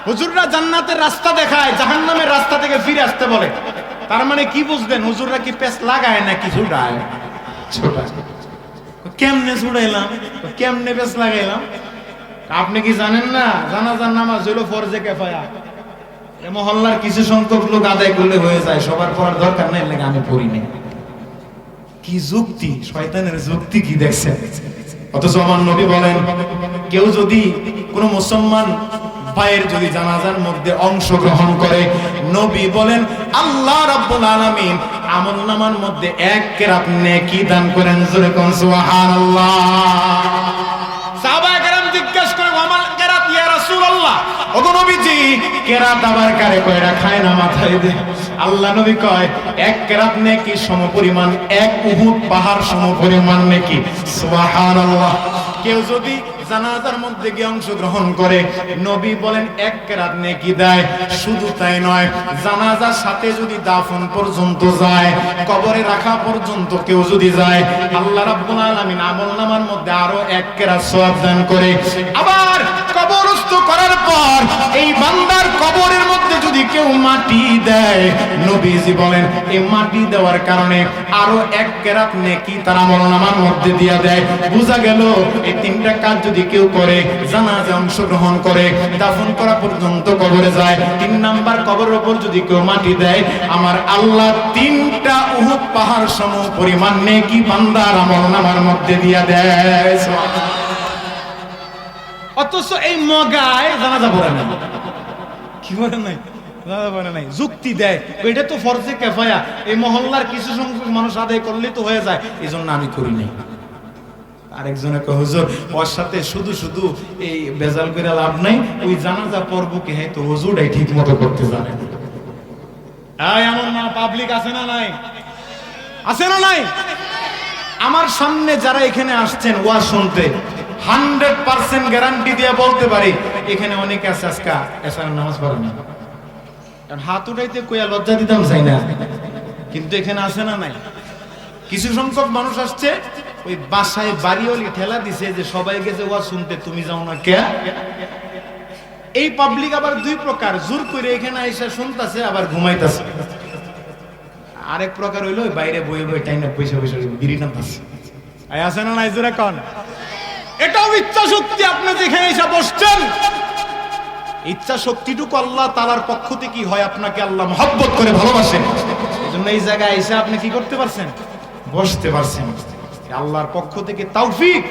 হুজুররা জান্নাতের রাস্তা দেখায়, জাহান্নামের রাস্তা থেকে ফিরে আসতে বলে। তার মানে কি বুঝবেন? হুজুররা কি ব্যাস লাগায় নাকি ছুটায়? ছুটায়। কেমনে ছুটাইলাম, কেমনে ব্যাস লাগাইলাম? আপনি কি জানেন না জানাজার নামাজ হইল ফরজে কিফায়া? এই মহল্লার কিছু সংখ্যক লোক আদায় করলে হয়ে যায়, সবার পড়ার দরকার নাই, লাগে আমি পড়ি নাই। কি যুক্তি, শয়তানের যুক্তি কি দেখছেন? অথচ আমার নবী বলেন, কেউ যদি কোন মুসলমান ভাইয়ের যদি জানাজার মধ্যে অংশগ্রহণ করে, নবী বলেন আল্লাহ রাব্বুল আলামিন আমলনামার মধ্যে এক কেরাত নেকি দান করেন। জোরে কোন সুবহানাল্লাহ। সাহাবায়ে কেরাম জিজ্ঞাসা করে ওয়ামাল কেরাত ইয়া রাসূলুল্লাহ, ওগো নবীজি কেরাত আবার কারে কয়রা খায় না মাথায় দে। আল্লাহ নবী কয় এক কেরাত নেকি সমপরিমাণ এক উহুদ পাহাড় সমপরিমাণ নেকি। সুবহানাল্লাহ। কেউ যদি জানাজার মধ্যে গিয়ে অংশগ্রহণ করে, নবী বলেন এক কেরাত নেকি দেয়। শুধু তাই নয়, জানাজার সাথে যদি দাফন পর্যন্ত যায়, কবরে রাখা পর্যন্ত কেউ যদি যায়, আল্লাহ রাব্বুল আলামিন আমলনামার মধ্যে আরো এক কেরাত সওয়াব দান করে। আবার কবরস্থ করার পর এই বান্দার কবরের মধ্যে যদি কেউ মাটি দেয়, নবীজি বলেন এই মাটি দেওয়ার কারণে আরো এক কেরাত নেকি তার আমলনামার মধ্যে দিয়া দেয়। বোঝা গেল এই তিনটা কাজ যদি কেউ করে, জানাজা অংশগ্রহণ করে, দাফন করা পর্যন্ত কবরে যায়, 3 নাম্বার কবরের উপর যদি কেউ মাটি দেয়, আমার আল্লাহ 3টা উহুদ পাহাড় সম পরিমাণ নেকি বান্দার আমলনামার মধ্যে দিয়া দেয়। অথচ এই মগায় জানাজা পড়ে না। কি বলে নাই? জানাজা পড়ে নাই, যুক্তি দেয় এটা তো ফরজে কিফায়া, এই মহল্লার কিছু সংখ্যক মানুষ আদায় করলে তো হয়ে যায়, এজন্য আমি করি নাই। আরেকজনে কয় হুজুর ওর সাথে শুধু শুধু এই বেজাল করে লাভ নাই, ওই জানাজা পড়ব কি হ্যাঁ তো হুজুরটাই ঠিক মতো করতে জানে। এমন না পাবলিক আছে না নাই? আছে না নাই? আমার সামনে যারা এখানে আসছেন ওয়াজ শুনতে, 100% গ্যারান্টি দিয়ে বলতে পারি এখানে অনেকে আছে আজকে এশারের নামাজ পড়ে না। কারণ হাত উঠাইতে কইয়া লজ্জা দিতাম চাই না, কিন্তু এখানে আছে না নাই? কিছু সংখ্যক মানুষ আসছে ওই বাসায় বাড়িওয়ালি ঠেলা দিছে যে সবাই গেছে ওয়াজ শুনতে, তুমি যাও না কে? এই পাবলিক আবার দুই প্রকার, জোর করে এখানে আইসা শুনতাছে আবার ঘুমাইতাছে। আরেক প্রকার হইলো বাইরে বই বই টাইনা পয়সা পয়সা বিড়ি টানতাছে। আছে না নাই? জোরে কোন। এটাও ইচ্ছা শক্তি। আপনি যেখানে এসে বসছেন, ইচ্ছা শক্তিটুকু আল্লাহ তাআলার পক্ষ থেকে হয়, আপনাকে আল্লাহ মহব্বত করে ভালোবাসেন, এজন্য এই জায়গায় এসে আপনি কি করতে পারছেন? বসতে পারছেন। আল্লাহর পক্ষ থেকে তৌফিক।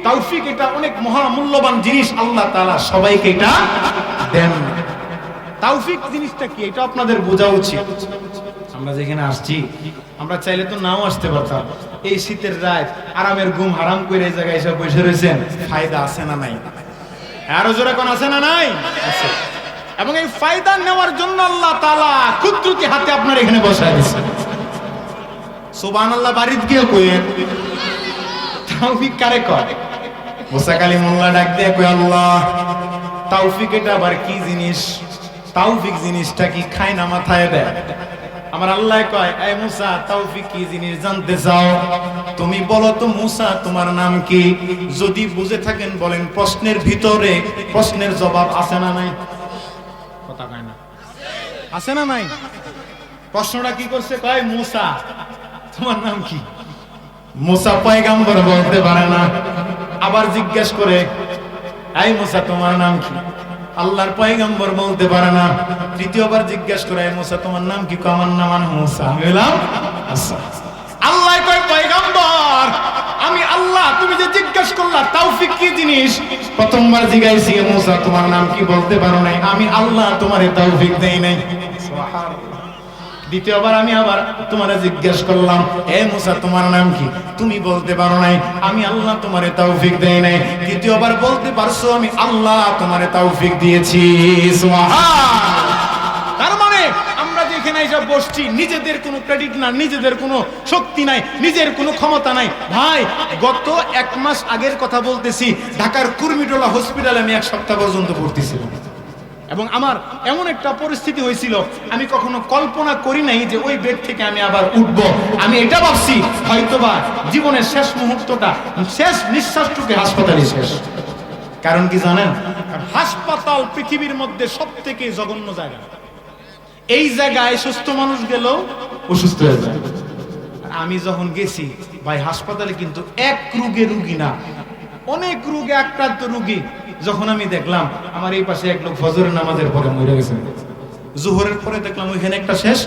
তৌফিক এটা অনেক মহামূল্যবান জিনিস, আল্লাহ তাআলা সবাইকে এটা দেন। তৌফিক জিনিসটা কি এটা আপনাদের বোঝা উচিত। আমরা যেখানে আসছি, আমরা চাইলে তো নাও আসতে পারতাম। এই শীতের রাত আরামের ঘুম হারাম করে এই জায়গায় এসে বসে রয়েছেন, ফায়দা আছে না নাই? আরো জোরে কোন আছে না নাই? আছে। এবং এই ফায়দা নেওয়ার জন্য আল্লাহ তাআলা কুদরতি হাতে আপনার এখানে বসায় দিয়েছেন। সুবহানাল্লাহ। বাড়িতে গিয়ে কইেন তৌফিক কারে কয়? মুসা কালিম মোল্লা ডাক দিয়ে কয় আল্লাহ তৌফিক এটা আবার কি জিনিস? তৌফিক জিনিসটা কি খায় না মাথায় দেয়? আমার আল্লাহ কয় এই মুসা তৌফিক কি জিনিস জানতে চাও? তুমি বলো তো মুসা তোমার নাম কি? যদি বুঝে থাকেন বলেন, প্রশ্নের ভিতরে প্রশ্নের জবাব আছে না নাই? কথা কয় না। আছে না নাই? প্রশ্নটা কি করছে? কয় মুসা তোমার নাম কি? মুসা পয়গম্বর বলতে পারে না। আবার জিজ্ঞাসা করে এই মুসা তোমার নাম কি? আল্লাহর পয়গম্বর বলতে পারে না। তৃতীয়বার জিজ্ঞাসা করে এই মুসা তোমার নাম কি? আমার নাম মুসা। আমি বললাম আচ্ছা। আল্লাহ কয় পয়গম্বর আমি আল্লাহ, তুমি যে জিজ্ঞাসা করলা তৌফিক কি জিনিস, প্রথমবার জিজ্ঞাসি মুসা তোমার নাম কি, বলতে পারো নাই, আমি আল্লাহ তোমারে তৌফিক দেই নাই। সুবহানাল্লাহ। দ্বিতীয়বার আমি আবার তোমারে জিজ্ঞাসা করলাম হে মুসা তোমার নাম কি, তুমি বলতে পারো নাই, আমি আল্লাহ তোমারে তৌফিক দেই নাই। তৃতীয়বার বলতে পারছো, আমি আল্লাহ তোমারে তৌফিক দিয়েছি। সুবহানাল্লাহ। তার মানে আমরা যেখানে এসে বসছি, নিজেদের কোনো ক্রেডিট না, নিজেদের কোনো শক্তি নাই, নিজের কোনো ক্ষমতা নাই। ভাই গত 1 মাস আগের কথা বলতেছি, ঢাকার কুর্মিটোলা হসপিটালে আমি 1 সপ্তাহ পর্যন্ত ভর্তি ছিলাম। এবং আমার এমন একটা পরিস্থিতি হয়েছিল, আমি কখনো কল্পনা করি নাই যে ওই বেড থেকে আমি আবার উঠব। আমি এটা ভাবছি হয়তোবা জীবনের শেষ মুহূর্তটা, শেষ নিঃশ্বাসটুকু হাসপাতালে শেষ। কারণ কি জানেন? হাসপাতাল পৃথিবীর মধ্যে সবথেকে জঘন্য জায়গা। এই জায়গায় সুস্থ মানুষ গেলেও অসুস্থ হয়ে যায়। আমি যখন গেছি ভাই হাসপাতালে, কিন্তু এক রোগে রুগী না, অনেক রোগে আক্রান্ত রোগী। যখন আমি দেখলাম আমার এই পাশে এক লোক ফজরের নামাজের পরে মরে গেছে, জোহরের পরে দেখলাম ওইখানে একটা শেষ,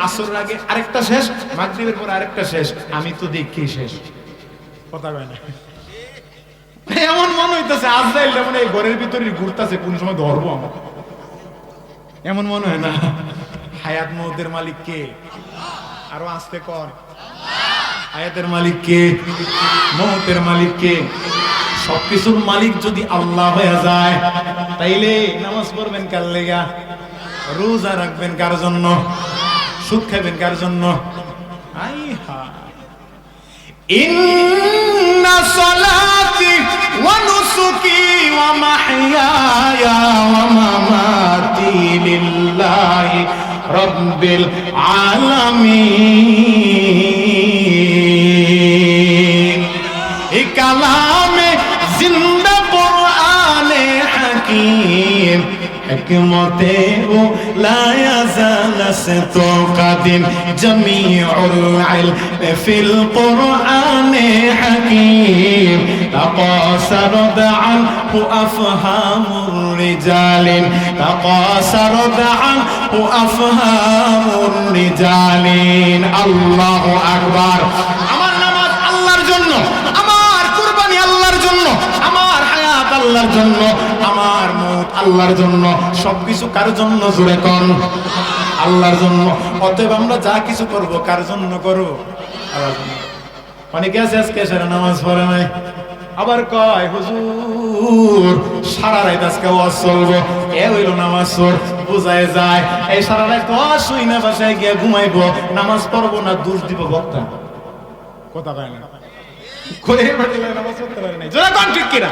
আসরের আগে আরেকটা শেষ, মাগরিবের পরে আরেকটা শেষ। আমি তো দেখি শেষ। কথা কয় না। এমন মনে হইতেছে আজরাইলটা মানে এই ঘরের ভিতরে ঘুরতেছে, কোন সময় ধরবো আমার, এমন মনে হয় না? হায়াত মৌতের মালিক কে? আরো আসতে কর, হায়াতের মালিক কে? মৌতের মালিক কে? সবকিছুর মালিক যদি আল্লাহ হয়ে যায়, তাইলে নামাজ পড়বেন কার লেগা? রোজা রাখবেন কার জন্য? সুদ খাবেন কার জন্য? আই হা, ইন্না সলাতি ওয়া নুসুকি ওয়া মাহইয়ায়া ওয়া মামাতি লিল্লাহি রাব্বিল আলামিন। এই কালামে জিন্দা কুরআনে হাকীম হিকমতে ও লা ইয়াজালাসতু কাদিম জামিউল ইলম ফিল কুরআনে হাকীম তাকাসারদ আনহু আফহামুর রিজালিন তাকাসারদ আনহু আফহামুর রিজালিন। আল্লাহু আকবার। আমার নামাজ আল্লাহর জন্য, আমার কুরবানি আল্লাহর জন্য, আমার হায়াত আল্লাহর জন্য, আমার মওত আল্লাহর জন্য। সবকিছু কার জন্য? জোরে কোন? আল্লাহর জন্য। অতএব আমরা যা কিছু করব কার জন্য করব? আল্লাহর জন্য। অনেকে আছে আজকে সারা নামাজ পড়ে নাই, আবার কয় হুজুর সারা রাত আজকে ওয়াজ চলবো, এ হইল নামাজ পড়, বুঝায় যায় এই সারা রাত ওয়াজ শুই না, বাসায় গিয়ে ঘুমাইবো, নামাজ পড়বো না, দোষ দিব বক্তা। কথা কয় না, করে বলে নামাজ পড়তে পারে নাই। জোরে কোন ঠিক কিনা?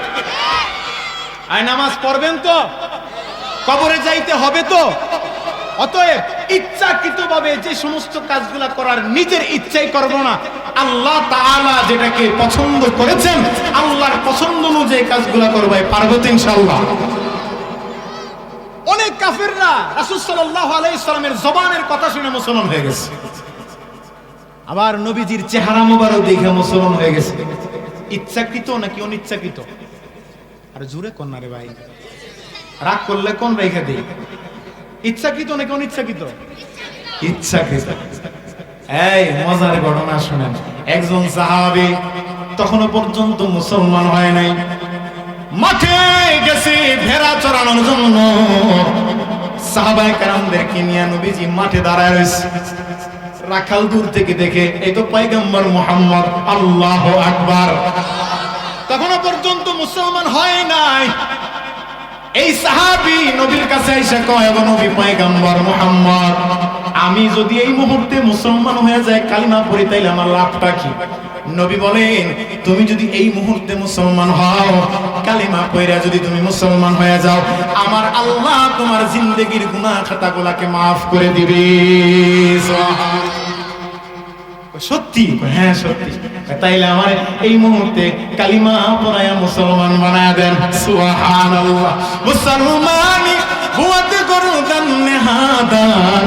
আর নামাজ পড়বেন তো, কবরে যাইতে হবে তো। অতএব ইচ্ছাকৃতভাবে যে সমস্ত কাজগুলা করার নিজের ইচ্ছাই করব না, আল্লাহ তাআলা যেটাকে পছন্দ করেছেন, আল্লাহর পছন্দ অনুযায়ী কাজগুলা করব, পারবো তো ইনশাআল্লাহ। অনেক কাফিররা রাসূল সাল্লাল্লাহু আলাইহি সাল্লামের জবানের কথা শুনে মুসলমান হয়ে গেছে, আবার নবীজির চেহারা মোবারক দেখে মুসলমান হয়ে গেছে। ইচ্ছাকৃত নাকি অনিচ্ছাকৃত? আর জোরে কোন না রে ভাই, রাগ করলে কোন রেখে দেই? ইচ্ছাকৃত নাকি অনিচ্ছাকৃত? ইচ্ছাকৃত। এই মজার ঘটনা শুনেন। একজন সাহাবী তখনও পর্যন্ত মুসলমান হয় নাই, মাঠে গেছে ভেড়া চরানোর জন্য। সাহাবায়ে কেরামদেরকে নিয়ে নবীজি মাঠে দাঁড়ায় রয়েছে। রাখাল দূর থেকে দেখে এই তো পয়গম্বর মুহাম্মদ। আল্লাহু আকবার। তখনও পর্যন্ত মুসলমান হয় নাই। এই সাহাবী নবীর কাছে এসে কয়, গো নবী পয়গম্বর মুহাম্মদ, আমি যদি এই মুহূর্তে মুসলমান হয়ে যাই, কালিমা পড়ি, তাইলে আমার লাভটা কি? নবী বলেন, তুমি যদি এই মুহূর্তে মুসলমান হও, কালিমা পড়া যদি তুমি মুসলমান হয়ে যাও, আমার আল্লাহ তোমার জিন্দেগীর গুনাহ খাতাগুলোকে maaf করে দিবে। সত্যি? হ্যাঁ সত্যি। তাইলে আমার এই মুহূর্তে কালিমা পড়ায়া মুসলমান বানায়া দেন। সুবহানাল্লাহ। মুসলমানি হুয়াত গরদান নেহাদান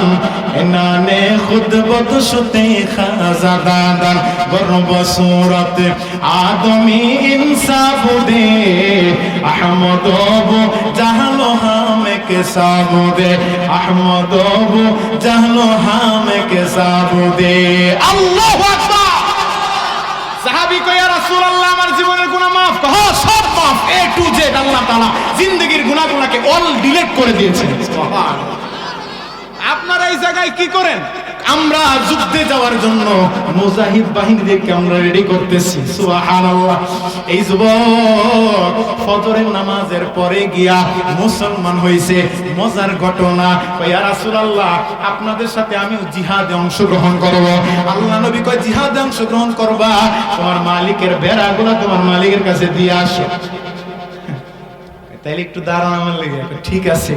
এনানে খুদ বদশতে খাজাদান গর্ব সুরত আদমি ইনসাফ দে আহমদবু জাহলো হামে কে সাবুদে আহমদবু জাহলো হামে কে সাবুদে। আল্লাহু আকবার। সাহাবী কয়, ইয়া রাসূলুল্লাহ, আমার জীবনের গুনাহ maaf কর। হ্যাঁ, সব maaf, A to Z। আল্লাহ তাআলা জিন্দেগীর গুনাহগুলোকে অল ডিলিট করে দিয়েছেন। সুবহানাল্লাহ। আপনারা এই জায়গায় কি করেন? আমরা যুদ্ধে যাওয়ার জন্য মুজাহিদ বাহিনীদেরকে আমরা রেডি করতেছি। সুবহানাল্লাহ। এই যুবক ফজরের নামাজের পরে গিয়া মুসলমান হইছে। মজার ঘটনা, ইয়া রাসূলুল্লাহ, আপনাদের সাথে আমিও জিহাদে অংশগ্রহণ করব। আল্লাহ নবী কয়, জিহাদে অংশগ্রহণ করবা, তোমার মালিকের বেড়াগুলো তোমার মালিকের কাছে দিয়ে আসো। তাইলে একটু দাঁড়ান আমার লেগে। ঠিক আছে।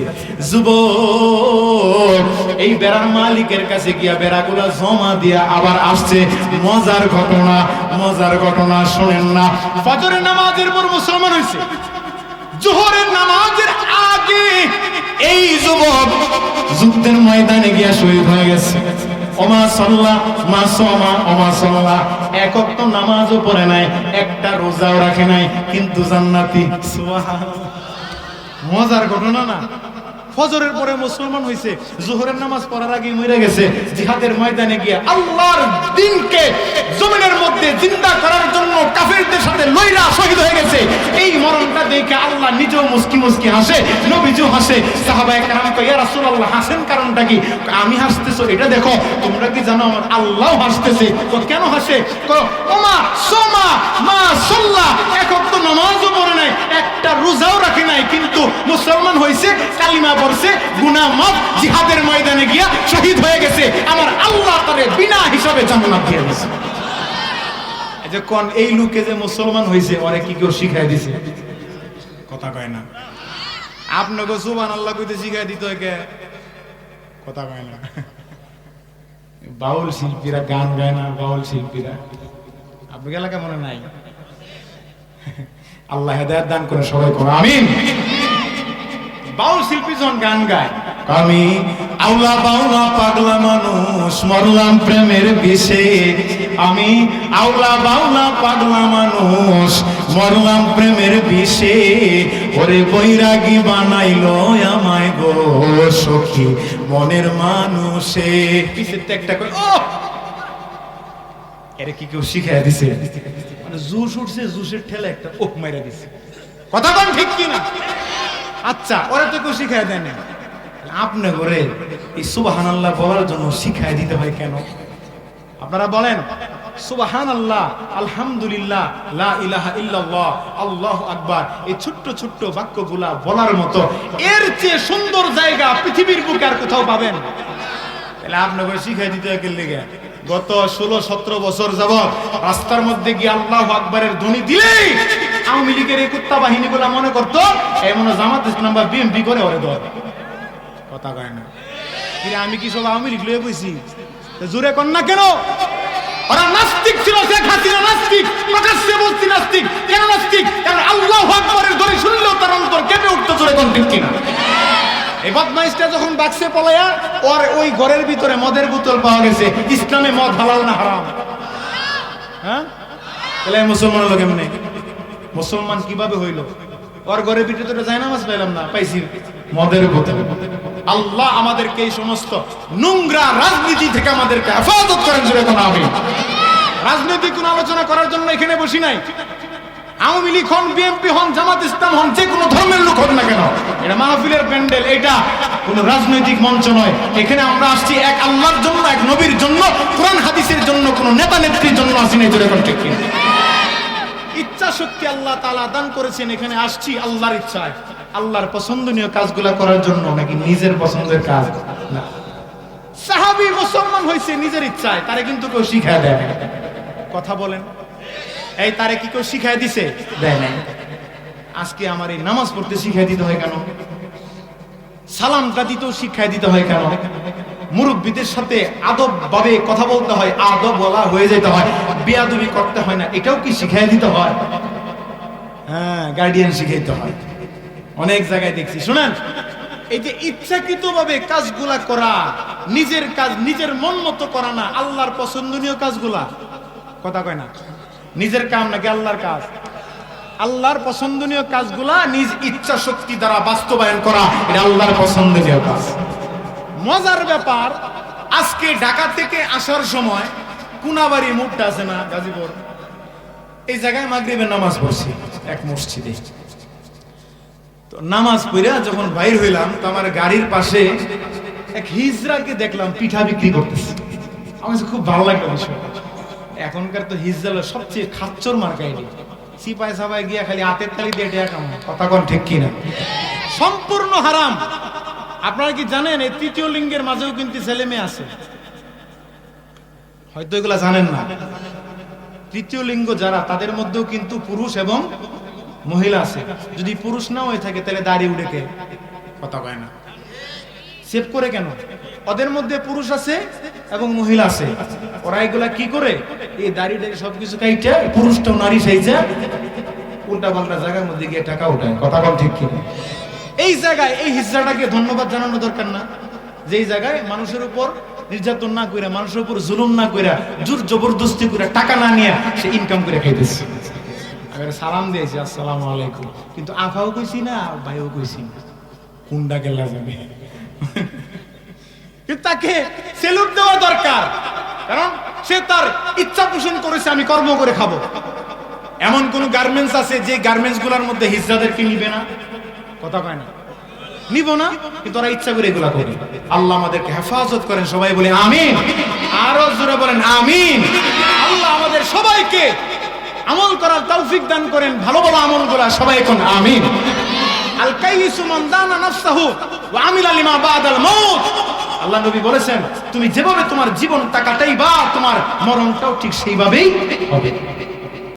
যুবক এই বেড়ার মালিকের কাছে গিয়া বেড়াগুলা জমা দিয়া আবার আসছে। মজার ঘটনা, মজার ঘটনা শোনেন না। ফজরের নামাজের পর মুসলমান হইছে, জোহরের নামাজের আগে এই যুবক যুদ্ধের ময়দানে গিয়া শহীদ হয়ে গেছে। ওমা সাল্লাহ মা সামা ওমা সাল্লাহ, এক ওয়াক্ত নামাজও পড়ে নাই, একটা রোজাও রাখে নাই, কিন্তু জান্নাতি। সুবহানাল্লাহ। মজার ঘটনা না? ফজরের পরে মুসলমান হইছে, জোহরের নামাজ পড়ার আগে মরে গেছে, জিহাদের ময়দানে গিয়ে আল্লাহর দ্বীনকে জমিনের মধ্যে জিন্দা করার জন্য কাফেরদের সাথে লইরা শহীদ হয়ে গেছে। এই মরণটা দেখে আল্লাহ নিজেও মুস্কি মুস্কি হাসে, নবীজিও হাসে। সাহাবায়ে কেরাম কয়, ইয়া রাসূলুল্লাহ হাসেন কারণটা কি? আমি হাসতেছো এটা দেখো, তোমরা কি জানো আমার আল্লাহ হাসতেছে? তো কেন হাসে? ওমা সোমা মা সাল্লাহ, এক ওয়াক্ত নামাজও পড়ে নাই, একটা রোজাও রাখে নাই, কিন্তু মুসলমান হইছে, কালিমা পড়ছে, গুনাহ মাফ, জিহাদের ময়দানে গিয়া শহীদ হয়ে গেছে। আমার আল্লাহ তারে বিনা হিসাবে জান্নাত দিয়ে দিয়েছে। এই যে কোন এই লোকে যে মুসলমান হইছে, ওরে কি কেউ শিখাই দিছে? কথা কয় না। আপনাকে সুবহানাল্লাহ কইতে শিখাই দিত কে? কথা কয় না। বাউল শিল্পীরা গান গায় না? বাউল শিল্পীরা আপনার এলাকা মনে নাই? আল্লাহ হেদায়েত দান করে সবাই করে আমিন। বাউল শিল্পী যখন গান গায়, আমি আউলা বাউলা পাগলা মানুষ মরলাম প্রেমের বিষে, আমি আউলা বাউলা পাগলা মানুষ মরলাম প্রেমের বিষে, ওরে বৈরাগী বানাইলো আমায় গো সখী মনের মানুষে। পিছের একটা করে ও এরে কি কেউ শিখাই দিছে? মানে জুস উঠছে, জুসের ঠেলে একটা ও মাইরা দিছে। কথা কোন ঠিক কি না? আচ্ছা, ওরা তো কেউ শিখাই দেয় না, আপনি করে এই সুবহানাল্লাহ বলার জন্য শিখাই দিতে হয় কেন? আপনারা বলেন সুবহানাল্লাহ, আলহামদুলিল্লাহ, লা ইলাহা ইল্লাল্লাহ, আল্লাহু আকবার, এই ছোট্ট ছোট্ট বাক্যগুলা বলার মতো এর চেয়ে সুন্দর জায়গা পৃথিবীর বুকে আর কোথাও পাবেন? তাহলে আপনাকে শিখাই দিতে হয় কেন লেগে? গত 16-17 বছর যাবত রাস্তার মধ্যে গিয়ে আল্লাহু আকবারের ধ্বনি দিলেই আওয়ামী লীগের এই কুত্তা বাহিনীগুলো মনে করতো এমন জামাত ইসলাম বা বিএনপি করে ওরে ধর। কথা কয় না। আমি কি সব আওয়ামী লীগ লয়ে বইছি? জোরে কর না কেন? ওরা নাস্তিক ছিল, শেখ হাসিনা নাস্তিক, প্রকাশ্যে বলছি নাস্তিক। কেন নাস্তিক? কারণ আল্লাহু আকবারের ধ্বনি শুনলেও তার অন্তর কেঁপে উঠতো। জোরে কোন ঠিক কিনা? এই বদমাইশটা যখন বাক্সে পলায়া, ওর ওই ঘরের ভিতরে মদের বোতল পাওয়া গেছে। ইসলামে মদ হালাল না হারাম? হ্যাঁ, তাহলে মুসলমান হলো কেমনে? মুসলমান কিভাবে হইল? ওর ঘরের ভিতরে যায় নামাজ পাইলাম না, পাইছি মদের বোতল। আল্লাহ আমাদেরকে এই সমস্ত নোংরা রাজনীতি থেকে আমাদেরকে হেফাজত করেন। জোরে কোন আমিন। রাজনীতি কোন আলোচনা করার জন্য এখানে বসি নাই। আওয়ামী লীগ হন, বিএনপি হন, জামাত ইসলাম হন, যে কোনো ধর্মের লোক হোক না কেন, এটা মাহফিলের প্যান্ডেল, এটা কোন রাজনৈতিক মঞ্চ নয়। এখানে আমরা আসছি এক আল্লাহর জন্য, এক নবীর জন্য, কোরআন হাদিসের জন্য, কোন নেতা নেত্রীর জন্য আসি নাই। জোরে কোন ঠিক কিনা? ইচ্ছা শক্তি আল্লাহ তাআলা দান করেছেন, এখানে আসছি আল্লাহর ইচ্ছায়, আল্লাহর পছন্দনীয় কাজগুলা করার জন্য, নাকি নিজের পছন্দের কাজ না। সাহাবী মুসলমান হয়েছে নিজের ইচ্ছায়, তারে কিন্তু কেউ শিখায় দেয় না। কথা বলেন, এই তারে কি কেউ শিখায় দিছে? দেয় নাই। আজকে আমার এই নামাজ পড়তে শিখাই দিতে হয় কেন? সালামটা দিতেও শিখাই দিতে হয় কেন? মুরব্বীদের সাথে আদব ভাবে কথা বলতে হয়, আদব বলা হয়ে যেতে হয়, বেয়াদবি করতে হয় না, এটাও কি শিখাই দিতে হয়? হ্যাঁ, গার্ডিয়ান শিখাইতে হয়। অনেক জায়গায় দেখছি। শুনেন, এই যে ইচ্ছাকৃত ভাবে কাজগুলা করা, নিজের কাজ নিজের মন মতো করা না, আল্লাহর পছন্দনীয় কাজগুলা। কথা কয় না? নিজের কাম নাকি আল্লাহর কাজ? আল্লাহর পছন্দনীয় কাজগুলা নিজ ইচ্ছা শক্তি দ্বারা বাস্তবায়ন করা, এটা আল্লাহর পছন্দনীয় কাজ। মজার ব্যাপার, আজকে ঢাকা থেকে আসার সময় কুনাবাড়ি মোড়টা আছে না, গাজীপুর, এই জায়গায় মাগরিবের নামাজ পড়ছি এক মসজিদে। তো নামাজ পড়া যখন বাইর হইলাম, তো আমার গাড়ির পাশে এক হিজড়াকে দেখলাম পিঠা বিক্রি করতেছে। আমার খুব ভালো লাগলো বিষয়। এখনকার তো হিজড়া সবচেয়ে খাচ্চর মার্কা, এটি সিপাই সাপাই গিয়া খালি হাতের তালি দিয়ে টাকা কামায়। কথা কোন ঠিক কিনা? সম্পূর্ণ হারাম। আপনারা কি জানেন এই তৃতীয় লিঙ্গের মাঝেও কিন্তু ছেলে মেয়ে আছে? হয়তো এগুলা জানেন না। তৃতীয় লিঙ্গ যারা, তাদের মধ্যেও কিন্তু পুরুষ এবং মহিলা আছে। যদি পুরুষ না হয়ে থাকে তাহলে দাড়ি উড়ে কে? কথা কয় না। সেভ করে কেন? ওদের মধ্যে পুরুষ আছে এবং মহিলা আছে। ওরা এগুলা কি করে? এই দাড়ি টাড়ি সবকিছু কাইটা পুরুষটাও নারী সাইজা উল্টা পাল্টা জায়গার মধ্যে গিয়ে টাকা উঠায়। কথা বল ঠিক কিনা? এই জায়গায় এই হিজড়াটাকে ধন্যবাদ জানানো দরকার না? যেই জায়গায় মানুষের উপর নির্যাতন না করে, মানুষের উপর জুলুম না করে, জোর জবরদস্তি করে, টাকা না নিয়ে সে ইনকাম করে খাইতেছে। সালাম দিয়েছি, আসসালামু আলাইকুম, কিন্তু আফাও কইছি না, ভাইও কইছি না। কুন্ডা গেলা যাবে কিন্তু তাকে সেলুট দেওয়া দরকার, কারণ সে তার ইচ্ছা পোষণ করেছে আমি কর্ম করে খাবো। এমন কোন গার্মেন্টস আছে যে গার্মেন্টস গুলার মধ্যে হিজড়াদেরকে নিবে না? কথা কয় না, নিব না, কিন্তু ওরা ইচ্ছা করে এগুলা করে। আল্লাহ আমাদেরকে হেফাজত করেন, সবাই বলে আমিন। আরো জোরে বলেন আমিন। আল্লাহ আমাদের সবাইকে আমল করার তৌফিক দান করেন, ভালো ভালো আমলগুলা সবাই এখন আমিন। আল কাইসু মান দানা নাফসাহু ওয়া আমিলা লিমা বাদাল মাউত। আল্লাহ নবী বলেছেন, তুমি যেভাবে তোমার জীবনটা কাটাইবা তোমার মরণটাও ঠিক সেইভাবেই হবে।